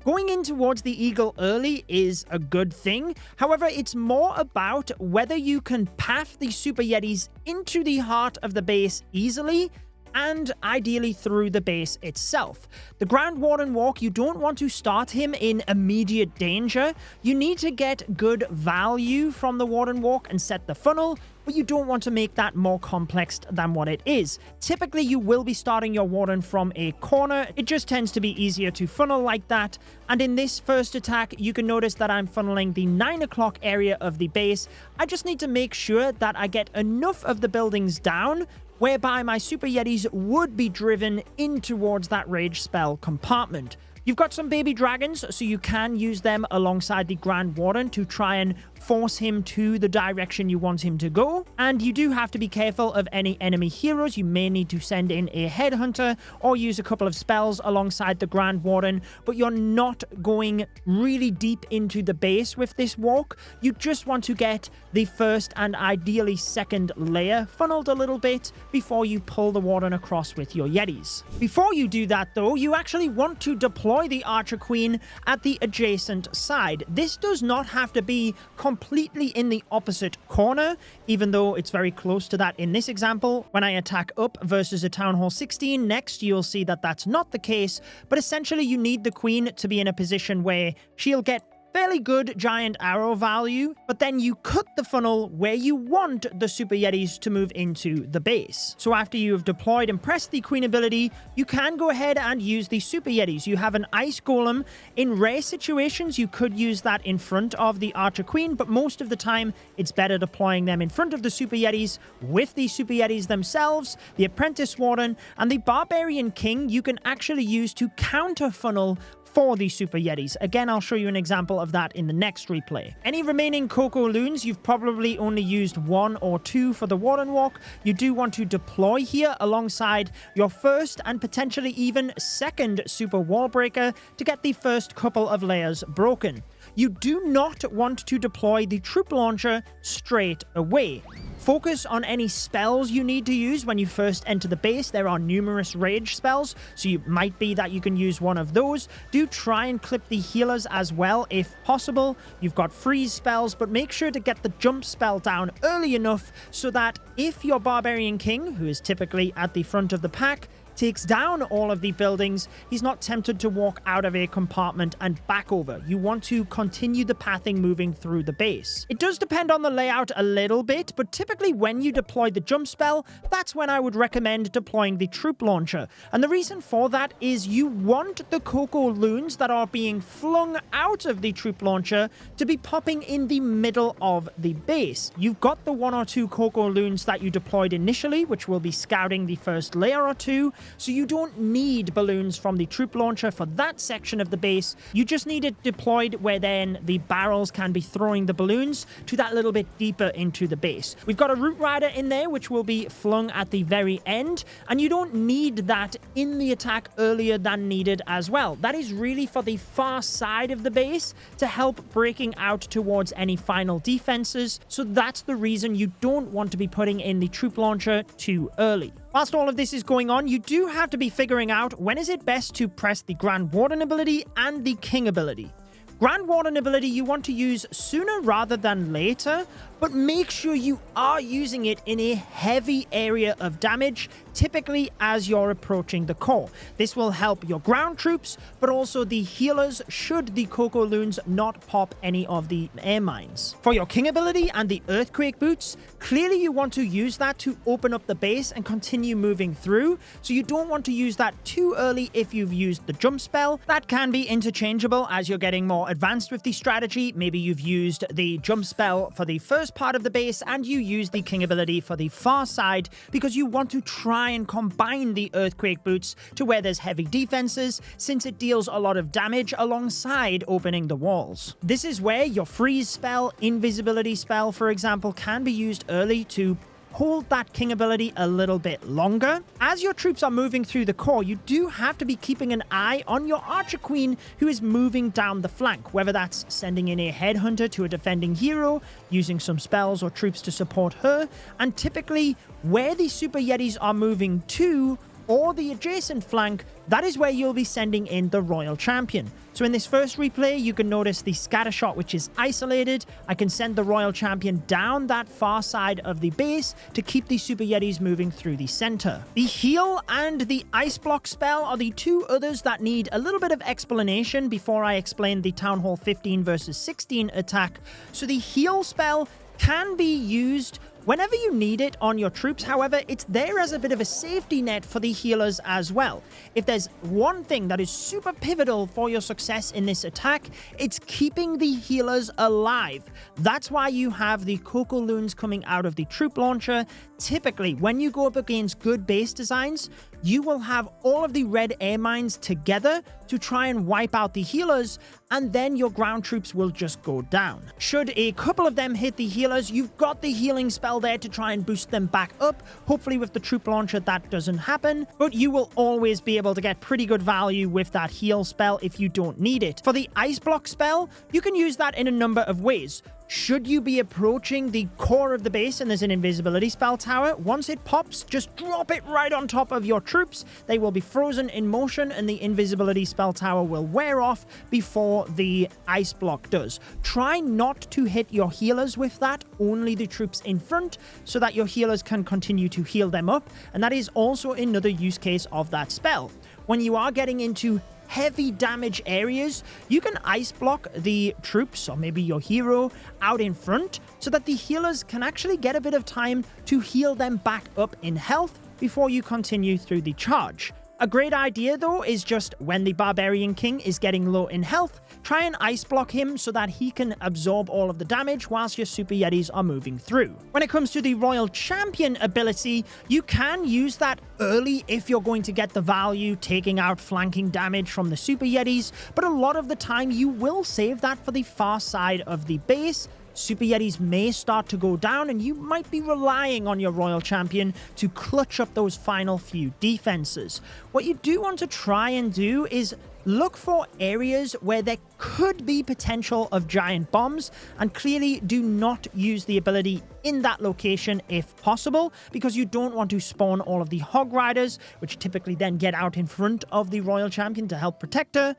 going in towards the Eagle early is a good thing. However, it's more about whether you can path the Super Yetis into the heart of the base easily and ideally through the base itself. The Grand Warden Walk, you don't want to start him in immediate danger. You need to get good value from the Warden Walk and set the funnel, but you don't want to make that more complex than what it is. Typically, you will be starting your Warden from a corner. It just tends to be easier to funnel like that. And in this first attack, you can notice that I'm funneling the 9 o'clock area of the base. I just need to make sure that I get enough of the buildings down whereby my Super Yetis would be driven in towards that rage spell compartment. You've got some baby dragons, so you can use them alongside the Grand Warden to try and force him to the direction you want him to go. And you do have to be careful of any enemy heroes. You may need to send in a headhunter or use a couple of spells alongside the Grand Warden, but you're not going really deep into the base with this walk. You just want to get the first and ideally second layer funneled a little bit before you pull the Warden across with your Yetis. Before you do that though, you actually want to deploy the Archer Queen at the adjacent side. This does not have to be completely in the opposite corner, even though it's very close to that in this example. When I attack up versus a Town Hall 16 next, you'll see that that's not the case, but essentially you need the Queen to be in a position where she'll get fairly good giant arrow value, but then you cut the funnel where you want the Super Yetis to move into the base. So after you have deployed and pressed the Queen ability, you can go ahead and use the Super Yetis. You have an Ice Golem. In rare situations, you could use that in front of the Archer Queen, but most of the time, it's better deploying them in front of the Super Yetis with the Super Yetis themselves, the Apprentice Warden, and the Barbarian King you can actually use to counter funnel for the Super Yetis. Again, I'll show you an example of that in the next replay. Any remaining Coco Loons, you've probably only used 1 or 2 for the Warden Walk. You do want to deploy here alongside your first and potentially even second Super Wall Breaker to get the first couple of layers broken. You do not want to deploy the Troop Launcher straight away. Focus on any spells you need to use when you first enter the base. There are numerous rage spells, so it might be that you can use one of those. Do try and clip the healers as well if possible. You've got freeze spells, but make sure to get the jump spell down early enough so that if your Barbarian King, who is typically at the front of the pack, takes down all of the buildings, he's not tempted to walk out of a compartment and back over. You want to continue the pathing moving through the base. It does depend on the layout a little bit, but typically when you deploy the jump spell, that's when I would recommend deploying the Troop Launcher. And the reason for that is you want the Coco Loons that are being flung out of the Troop Launcher to be popping in the middle of the base. You've got the 1 or 2 Coco Loons that you deployed initially, which will be scouting the first layer or two, so you don't need balloons from the Troop Launcher for that section of the base. You just need it deployed where then the barrels can be throwing the balloons to that little bit deeper into the base. We've got a Root Rider in there, which will be flung at the very end, and you don't need that in the attack earlier than needed as well. That is really for the far side of the base to help breaking out towards any final defenses, so that's the reason you don't want to be putting in the Troop Launcher too early. Whilst all of this is going on, you do have to be figuring out when is it best to press the Grand Warden ability and the King ability. Grand Warden ability you want to use sooner rather than later, but make sure you are using it in a heavy area of damage, typically as you're approaching the core. This will help your ground troops, but also the healers should the Coco Loons not pop any of the air mines. For your King ability and the Earthquake Boots, clearly you want to use that to open up the base and continue moving through, so you don't want to use that too early if you've used the jump spell. That can be interchangeable as you're getting more advanced with the strategy. Maybe you've used the jump spell for the first part of the base and you use the King ability for the far side because you want to try and combine the Earthquake Boots to where there's heavy defenses, since it deals a lot of damage alongside opening the walls. This is where your freeze spell, invisibility spell, for example, can be used early to hold that King ability a little bit longer. As your troops are moving through the core, you do have to be keeping an eye on your Archer Queen who is moving down the flank, whether that's sending in a headhunter to a defending hero, using some spells or troops to support her, and typically where the Super Yetis are moving to, or the adjacent flank, that is where you'll be sending in the Royal Champion. So in this first replay, you can notice the scatter shot, which is isolated. I can send the Royal Champion down that far side of the base to keep the Super Yetis moving through the center. The heal and the ice block spell are the two others that need a little bit of explanation before I explain the Town Hall 15 versus 16 attack. So the heal spell can be used whenever you need it on your troops. However, it's there as a bit of a safety net for the healers as well. If there's one thing that is super pivotal for your success in this attack, it's keeping the healers alive. That's why you have the Coco Loons coming out of the Troop Launcher. Typically, when you go up against good base designs, you will have all of the red air mines together to try and wipe out the healers, and then your ground troops will just go down. Should a couple of them hit the healers, you've got the healing spell there to try and boost them back up. Hopefully with the Troop Launcher that doesn't happen, but you will always be able to get pretty good value with that heal spell if you don't need it. For the ice block spell, you can use that in a number of ways. Should you be approaching the core of the base and there's an invisibility spell tower, once it pops, just drop it right on top of your troops. They will be frozen in motion and the invisibility spell tower will wear off before the ice block does. Try not to hit your healers with that, only the troops in front, so that your healers can continue to heal them up, and that is also another use case of that spell. When you are getting into heavy damage areas, you can ice block the troops or maybe your hero out in front so that the healers can actually get a bit of time to heal them back up in health before you continue through the charge. A great idea though is just when the Barbarian King is getting low in health, try and ice block him so that he can absorb all of the damage whilst your Super Yetis are moving through. When it comes to the Royal Champion ability, you can use that early if you're going to get the value taking out flanking damage from the Super Yetis, but a lot of the time you will save that for the far side of the base. Super Yetis may start to go down and you might be relying on your Royal Champion to clutch up those final few defenses. What you do want to try and do is look for areas where there could be potential of giant bombs, and clearly do not use the ability in that location if possible, because you don't want to spawn all of the Hog Riders, which typically then get out in front of the Royal Champion to help protect her,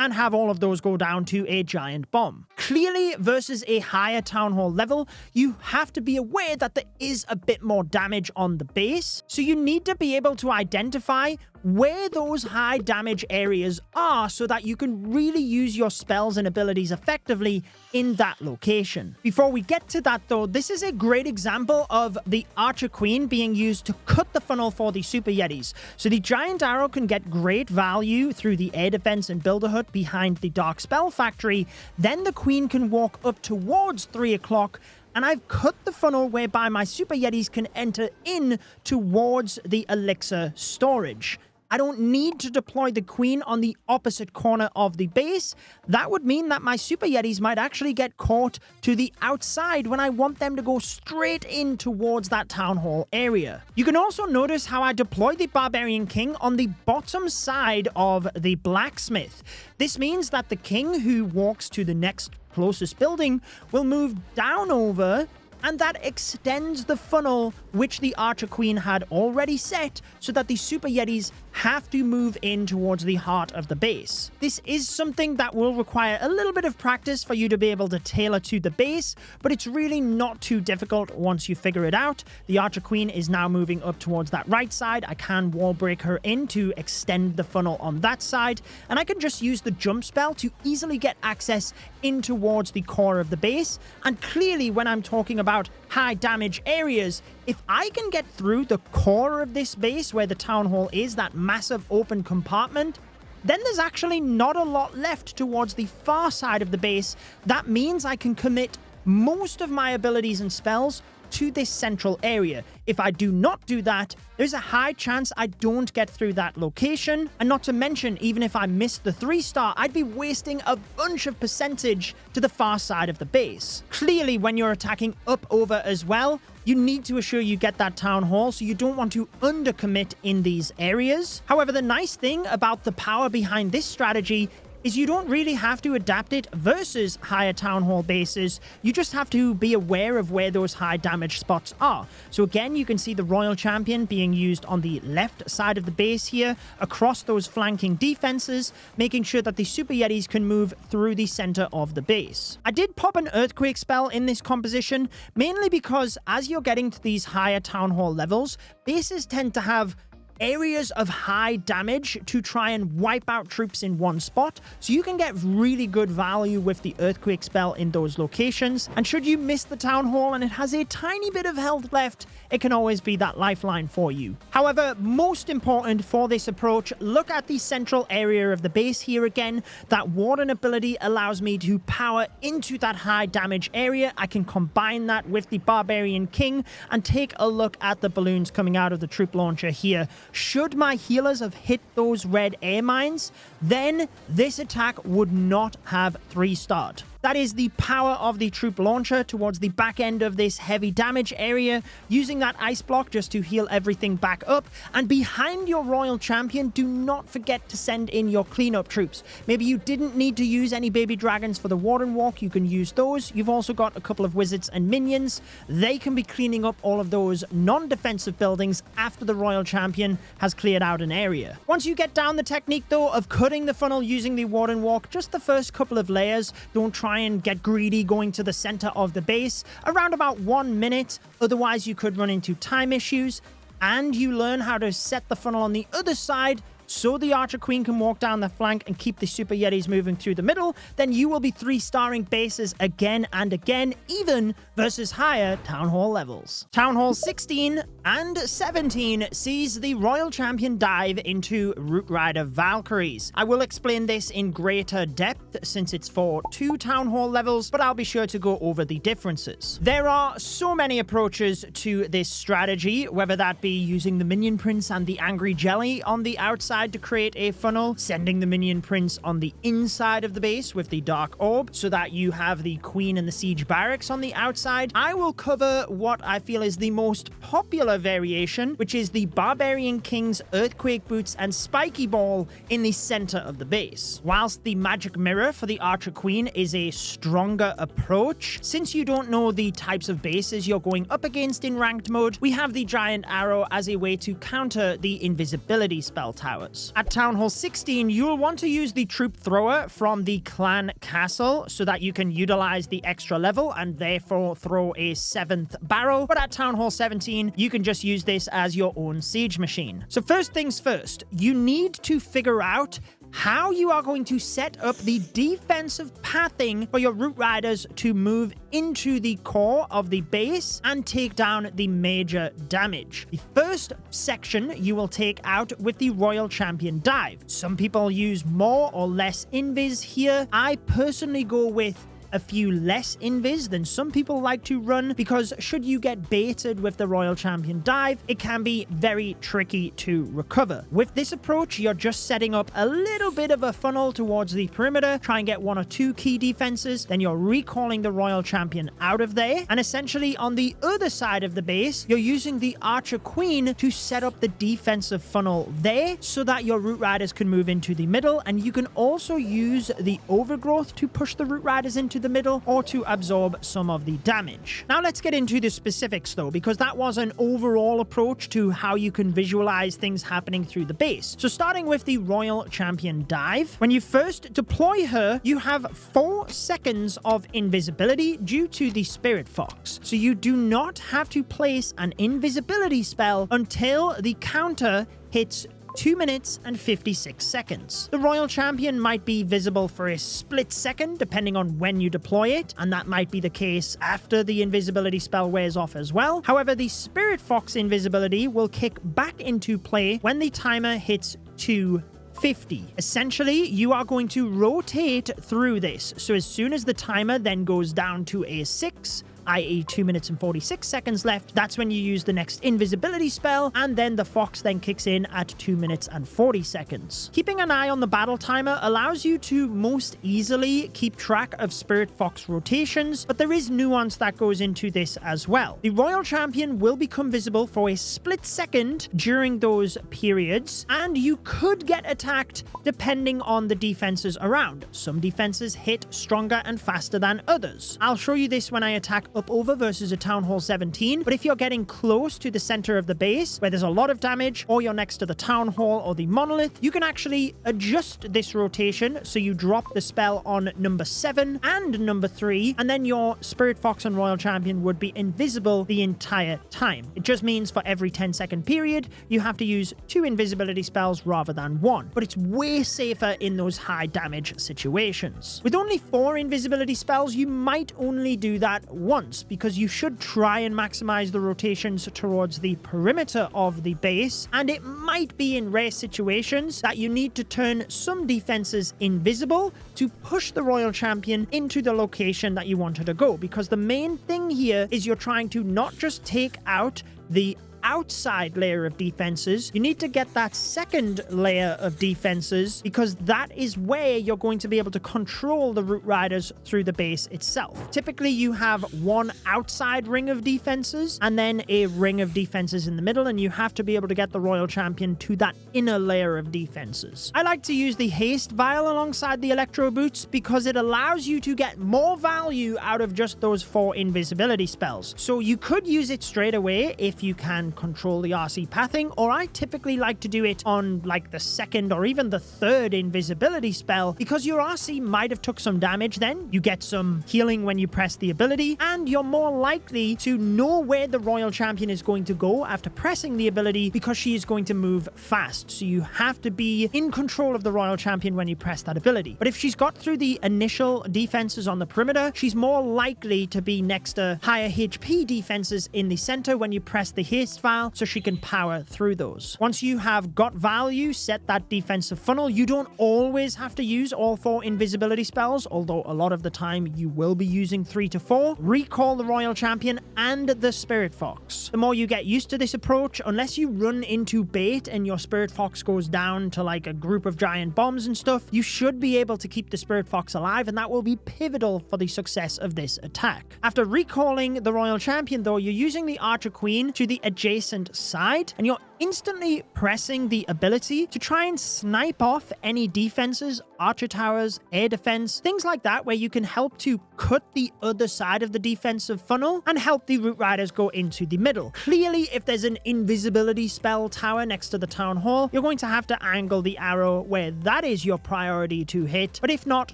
and have all of those go down to a giant bomb. Clearly, versus a higher Town Hall level, you have to be aware that there is a bit more damage on the base, so you need to be able to identify where those high damage areas are so that you can really use your spells and abilities effectively in that location. Before we get to that though, this is a great example of the Archer Queen being used to cut the funnel for the Super Yetis. So the Giant Arrow can get great value through the air defense and builder hut behind the Dark Spell Factory. Then the Queen can walk up towards 3 o'clock, and I've cut the funnel whereby my Super Yetis can enter in towards the elixir storage. I don't need to deploy the Queen on the opposite corner of the base. That would mean that my Super Yetis might actually get caught to the outside when I want them to go straight in towards that Town Hall area. You can also notice how I deploy the Barbarian King on the bottom side of the blacksmith. This means that the King who walks to the next closest building will move down over, and that extends the funnel which the Archer Queen had already set so that the Super Yetis have to move in towards the heart of the base. This is something that will require a little bit of practice for you to be able to tailor to the base, but it's really not too difficult once you figure it out. The Archer Queen is now moving up towards that right side. I can wall break her in to extend the funnel on that side, and I can just use the jump spell to easily get access in towards the core of the base. And clearly, when I'm talking about high damage areas, if I can get through the core of this base where the Town Hall is, that massive open compartment, then there's actually not a lot left towards the far side of the base. That means I can commit most of my abilities and spells to this central area. If I do not do that, there's a high chance I don't get through that location. And not to mention, even if I missed the 3-star, I'd be wasting a bunch of percentage to the far side of the base. Clearly, when you're attacking up over as well, you need to assure you get that Town Hall, so you don't want to undercommit in these areas. However, the nice thing about the power behind this strategy is you don't really have to adapt it versus higher Town Hall bases. You just have to be aware of where those high damage spots are. So again, you can see the Royal Champion being used on the left side of the base here, across those flanking defenses, making sure that the Super Yetis can move through the center of the base. I did pop an Earthquake spell in this composition, mainly because as you're getting to these higher Town Hall levels, bases tend to have areas of high damage to try and wipe out troops in one spot, so you can get really good value with the Earthquake spell in those locations. And should you miss the Town Hall and it has a tiny bit of health left, it can always be that lifeline for you. However, most important for this approach, look at the central area of the base here again. That Warden ability allows me to power into that high damage area. I can combine that with the Barbarian King and take a look at the balloons coming out of the troop launcher here. Should my healers have hit those red air mines, then this attack would not have 3-starred. That is the power of the troop launcher towards the back end of this heavy damage area, using that ice block just to heal everything back up. And behind your Royal Champion, do not forget to send in your cleanup troops. Maybe you didn't need to use any baby dragons for the Warden Walk, you can use those. You've also got a couple of wizards and minions. They can be cleaning up all of those non-defensive buildings after the Royal Champion has cleared out an area. Once you get down the technique though of cutting the funnel using the Warden Walk, just the first couple of layers, don't try and get greedy going to the center of the base, around about 1 minute, otherwise you could run into time issues, and you learn how to set the funnel on the other side so the Archer Queen can walk down the flank and keep the Super Yetis moving through the middle, then you will be 3-starring bases again and again, even versus higher Town Hall levels. Town Hall 16 and 17 sees the Royal Champion dive into Root Rider Valkyries. I will explain this in greater depth since it's for 2 Town Hall levels, but I'll be sure to go over the differences. There are so many approaches to this strategy, whether that be using the Minion Prince and the Angry Jelly on the outside to create a funnel, sending the Minion Prince on the inside of the base with the Dark Orb so that you have the Queen and the Siege Barracks on the outside. I will cover what I feel is the most popular variation, which is the Barbarian King's Earthquake Boots and Spiky Ball in the center of the base. Whilst the Magic Mirror for the Archer Queen is a stronger approach, since you don't know the types of bases you're going up against in ranked mode, we have the Giant Arrow as a way to counter the invisibility spell towers. At Town Hall 16, you'll want to use the Troop Thrower from the Clan Castle so that you can utilize the extra level and therefore throw a 7th barrel, but at Town Hall 17, you can just use this as your own siege machine. So first things first, you need to figure out how you are going to set up the defensive pathing for your Root Riders to move into the core of the base and take down the major damage. The first section you will take out with the Royal Champion Dive. Some people use more or less invis here. I personally go with a few less invis than some people like to run, because should you get baited with the Royal Champion Dive, it can be very tricky to recover. With this approach, you're just setting up a little bit of a funnel towards the perimeter, try and get 1 or 2 key defenses, then you're recalling the Royal Champion out of there, and essentially on the other side of the base, you're using the Archer Queen to set up the defensive funnel there so that your Root Riders can move into the middle, and you can also use the Overgrowth to push the Root Riders into the middle or to absorb some of the damage. Now let's get into the specifics though, because that was an overall approach to how you can visualize things happening through the base. So starting with the Royal Champion Dive, when you first deploy her, you have 4 seconds of invisibility due to the Spirit Fox. So you do not have to place an invisibility spell until the counter hits 2 minutes and 56 seconds. The Royal Champion might be visible for a split second depending on when you deploy it, and that might be the case after the invisibility spell wears off as well. However, the Spirit Fox invisibility will kick back into play when the timer hits 2:50. Essentially, you are going to rotate through this. So as soon as the timer then goes down to a 6, i.e. 2 minutes and 46 seconds left, that's when you use the next invisibility spell, and then the Fox then kicks in at 2 minutes and 40 seconds. Keeping an eye on the battle timer allows you to most easily keep track of Spirit Fox rotations, but there is nuance that goes into this as well. The Royal Champion will become visible for a split second during those periods, and you could get attacked depending on the defenses around. Some defenses hit stronger and faster than others. I'll show you this when I attack up over versus a Town Hall 17, but if you're getting close to the center of the base where there's a lot of damage, or you're next to the Town Hall or the Monolith, you can actually adjust this rotation so you drop the spell on number 7 and number 3, and then your Spirit Fox and Royal Champion would be invisible the entire time. It just means for every 10-second period, you have to use 2 invisibility spells rather than 1, but it's way safer in those high damage situations. With only 4 invisibility spells, you might only do that once, because you should try and maximize the rotations towards the perimeter of the base, and it might be in rare situations that you need to turn some defenses invisible to push the Royal Champion into the location that you want her to go, because the main thing here is you're trying to not just take out the outside layer of defenses, you need to get that second layer of defenses, because that is where you're going to be able to control the Root Riders through the base itself. Typically, you have 1 outside ring of defenses and then a ring of defenses in the middle, and you have to be able to get the Royal Champion to that inner layer of defenses. I like to use the Haste Vial alongside the Electro Boots because it allows you to get more value out of just those 4 invisibility spells. So you could use it straight away if you can can control the RC pathing, or I typically like to do it on like the second or even the third invisibility spell, because your RC might have took some damage then. You get some healing when you press the ability, and you're more likely to know where the Royal Champion is going to go after pressing the ability, because she is going to move fast. So you have to be in control of the Royal Champion when you press that ability. But if she's got through the initial defenses on the perimeter, she's more likely to be next to higher HP defenses in the center when you press the haste vial, so she can power through those. Once you have got value, set that defensive funnel. You don't always have to use all 4 invisibility spells, although a lot of the time you will be using 3 to 4. Recall the Royal Champion and the Spirit Fox. The more you get used to this approach, unless you run into bait and your Spirit Fox goes down to like a group of giant bombs and stuff, you should be able to keep the Spirit Fox alive, and that will be pivotal for the success of this attack. After recalling the Royal Champion though, you're using the Archer Queen to the adjacent side, and you're instantly pressing the ability to try and snipe off any defenses, archer towers, air defense, things like that, where you can help to cut the other side of the defensive funnel and help the Root Riders go into the middle. Clearly, if there's an invisibility spell tower next to the town hall, you're going to have to angle the arrow where that is your priority to hit. But if not,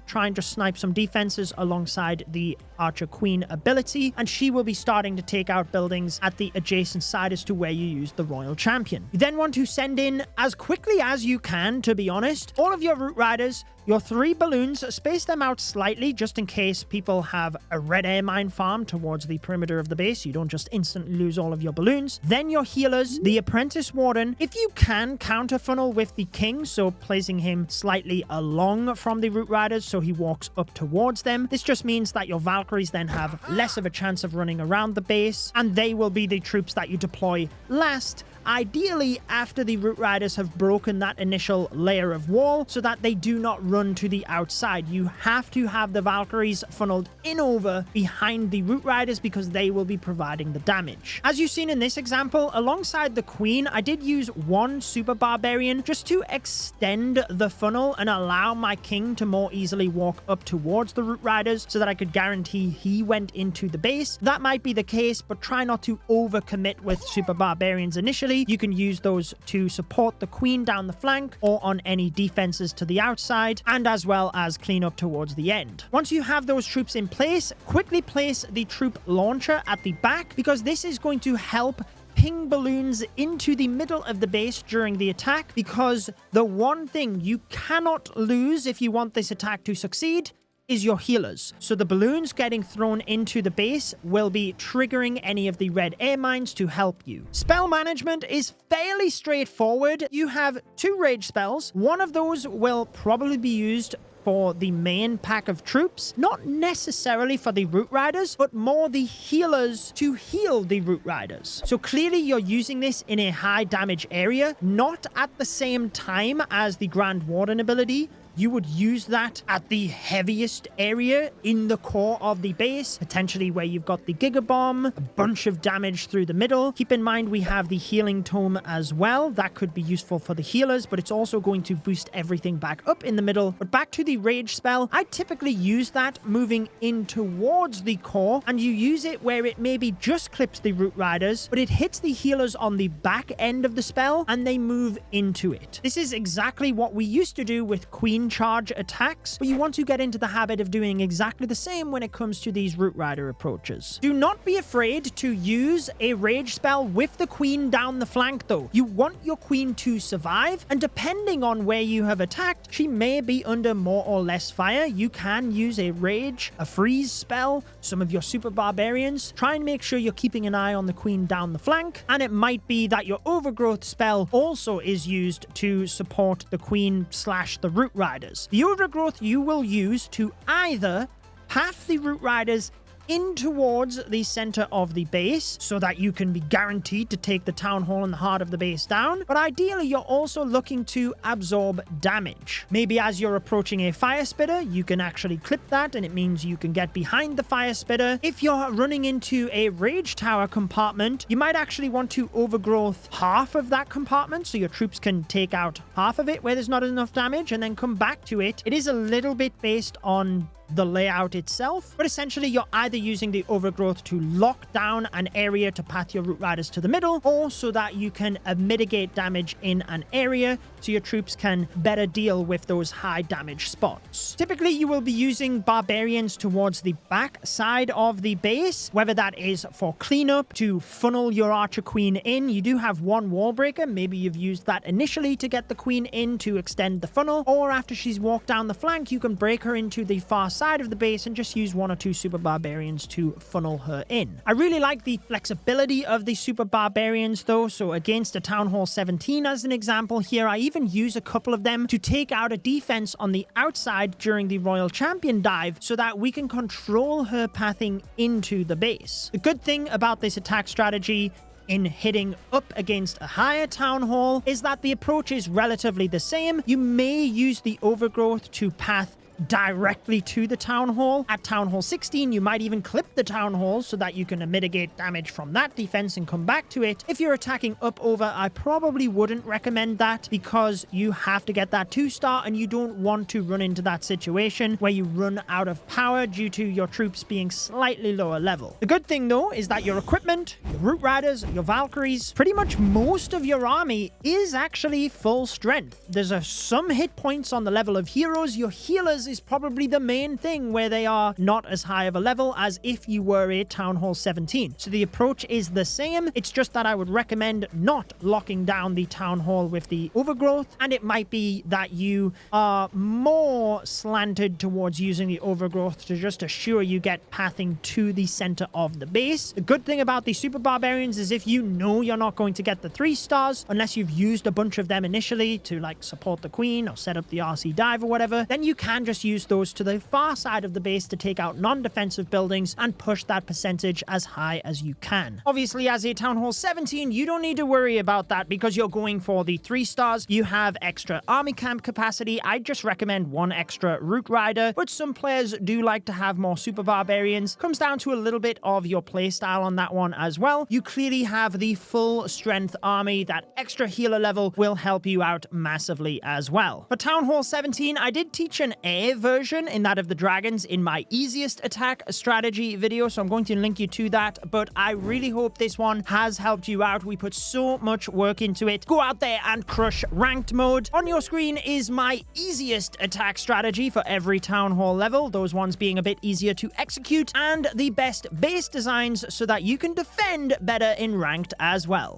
try and just snipe some defenses alongside the Archer Queen ability, and she will be starting to take out buildings at the adjacent side as to where you use the Royal Champion. You then want to send in, as quickly as you can, to be honest, all of your Root Riders, your 3 balloons, space them out slightly just in case people have a red air mine farm towards the perimeter of the base. You don't just instantly lose all of your balloons. Then your healers, the Apprentice Warden. If you can, counter funnel with the King, so placing him slightly along from the Root Riders so he walks up towards them. This just means that your Valkyries then have less of a chance of running around the base, and they will be the troops that you deploy last, ideally after the Root Riders have broken that initial layer of wall so that they do not run to the outside. You have to have the Valkyries funneled in over behind the Root Riders because they will be providing the damage. As you've seen in this example, alongside the Queen, I did use 1 Super Barbarian just to extend the funnel and allow my King to more easily walk up towards the Root Riders so that I could guarantee he went into the base. That might be the case, but try not to overcommit with Super Barbarians initially. You can use those to support the Queen down the flank or on any defenses to the outside, and as well as clean up towards the end. Once you have those troops in place, quickly place the troop launcher at the back, because this is going to help ping balloons into the middle of the base during the attack, because the one thing you cannot lose if you want this attack to succeed is your healers. So the balloons getting thrown into the base will be triggering any of the red air mines to help you. Spell management is fairly straightforward. You have 2 rage spells. One of those will probably be used for the main pack of troops, not necessarily for the Root Riders, but more the healers to heal the Root Riders. So clearly you're using this in a high damage area, not at the same time as the Grand Warden ability. You would use that at the heaviest area in the core of the base, potentially where you've got the Giga Bomb, a bunch of damage through the middle. Keep in mind we have the Healing Tome as well. That could be useful for the healers, but it's also going to boost everything back up in the middle. But back to the Rage spell, I typically use that moving in towards the core, and you use it where it maybe just clips the Root Riders, but it hits the healers on the back end of the spell, and they move into it. This is exactly what we used to do with Queen charge attacks, but you want to get into the habit of doing exactly the same when it comes to these Root Rider approaches. Do not be afraid to use a rage spell with the Queen down the flank though. You want your Queen to survive, and depending on where you have attacked, she may be under more or less fire. You can use a rage, a freeze spell, some of your Super Barbarians. Try and make sure you're keeping an eye on the Queen down the flank, and it might be that your Overgrowth spell also is used to support the Queen / the Root Riders. The Overgrowth you will use to either path the Root Riders in towards the center of the base so that you can be guaranteed to take the town hall and the heart of the base down, but ideally you're also looking to absorb damage. Maybe as you're approaching a fire spitter, you can actually clip that, and it means you can get behind the fire spitter. If you're running into a rage tower compartment, you might actually want to overgrowth half of that compartment so your troops can take out half of it where there's not enough damage and then come back to it. It is a little bit based on the layout itself, but essentially you're either using the overgrowth to lock down an area to path your root riders to the middle, or so that you can mitigate damage in an area so your troops can better deal with those high damage spots. Typically, you will be using barbarians towards the back side of the base, whether that is for cleanup, to funnel your archer queen in. You do have one wall breaker. Maybe you've used that initially to get the queen in to extend the funnel, or after she's walked down the flank, you can break her into the far side of the base and just use 1 or 2 super barbarians to funnel her in. I really like the flexibility of the super barbarians though, so against a Town Hall 17 as an example here, I even use a couple of them to take out a defense on the outside during the Royal Champion dive so that we can control her pathing into the base. The good thing about this attack strategy in hitting up against a higher town hall is that the approach is relatively the same. You may use the overgrowth to path directly to the town hall. At Town Hall 16, you might even clip the town hall so that you can mitigate damage from that defense and come back to it. If you're attacking up over, I probably wouldn't recommend that because you have to get that 2-star and you don't want to run into that situation where you run out of power due to your troops being slightly lower level. The good thing though is that your equipment, your root riders, your Valkyries, pretty much most of your army is actually full strength. There's some hit points on the level of heroes. Your healers is probably the main thing where they are not as high of a level as if you were a Town Hall 17. So the approach is the same. It's just that I would recommend not locking down the Town Hall with the overgrowth, and it might be that you are more slanted towards using the overgrowth to just assure you get pathing to the center of the base. The good thing about the super barbarians is if you know you're not going to get the 3 stars unless you've used a bunch of them initially to like support the queen or set up the RC dive or whatever, then you can just use those to the far side of the base to take out non-defensive buildings and push that percentage as high as you can. Obviously, as a Town Hall 17, you don't need to worry about that because you're going for the 3 stars. You have extra army camp capacity. I just recommend 1 extra root rider, but some players do like to have more super barbarians. Comes down to a little bit of your playstyle on that one as well. You clearly have the full strength army. That extra healer level will help you out massively as well. For Town Hall 17, I did teach an air version in that of the dragons in my easiest attack strategy video, so I'm going to link you to that, but I really hope this one has helped you out. We put so much work into it. Go out there and crush ranked mode. On your screen is my easiest attack strategy for every town hall level, those ones being a bit easier to execute, and the best base designs so that you can defend better in ranked as well.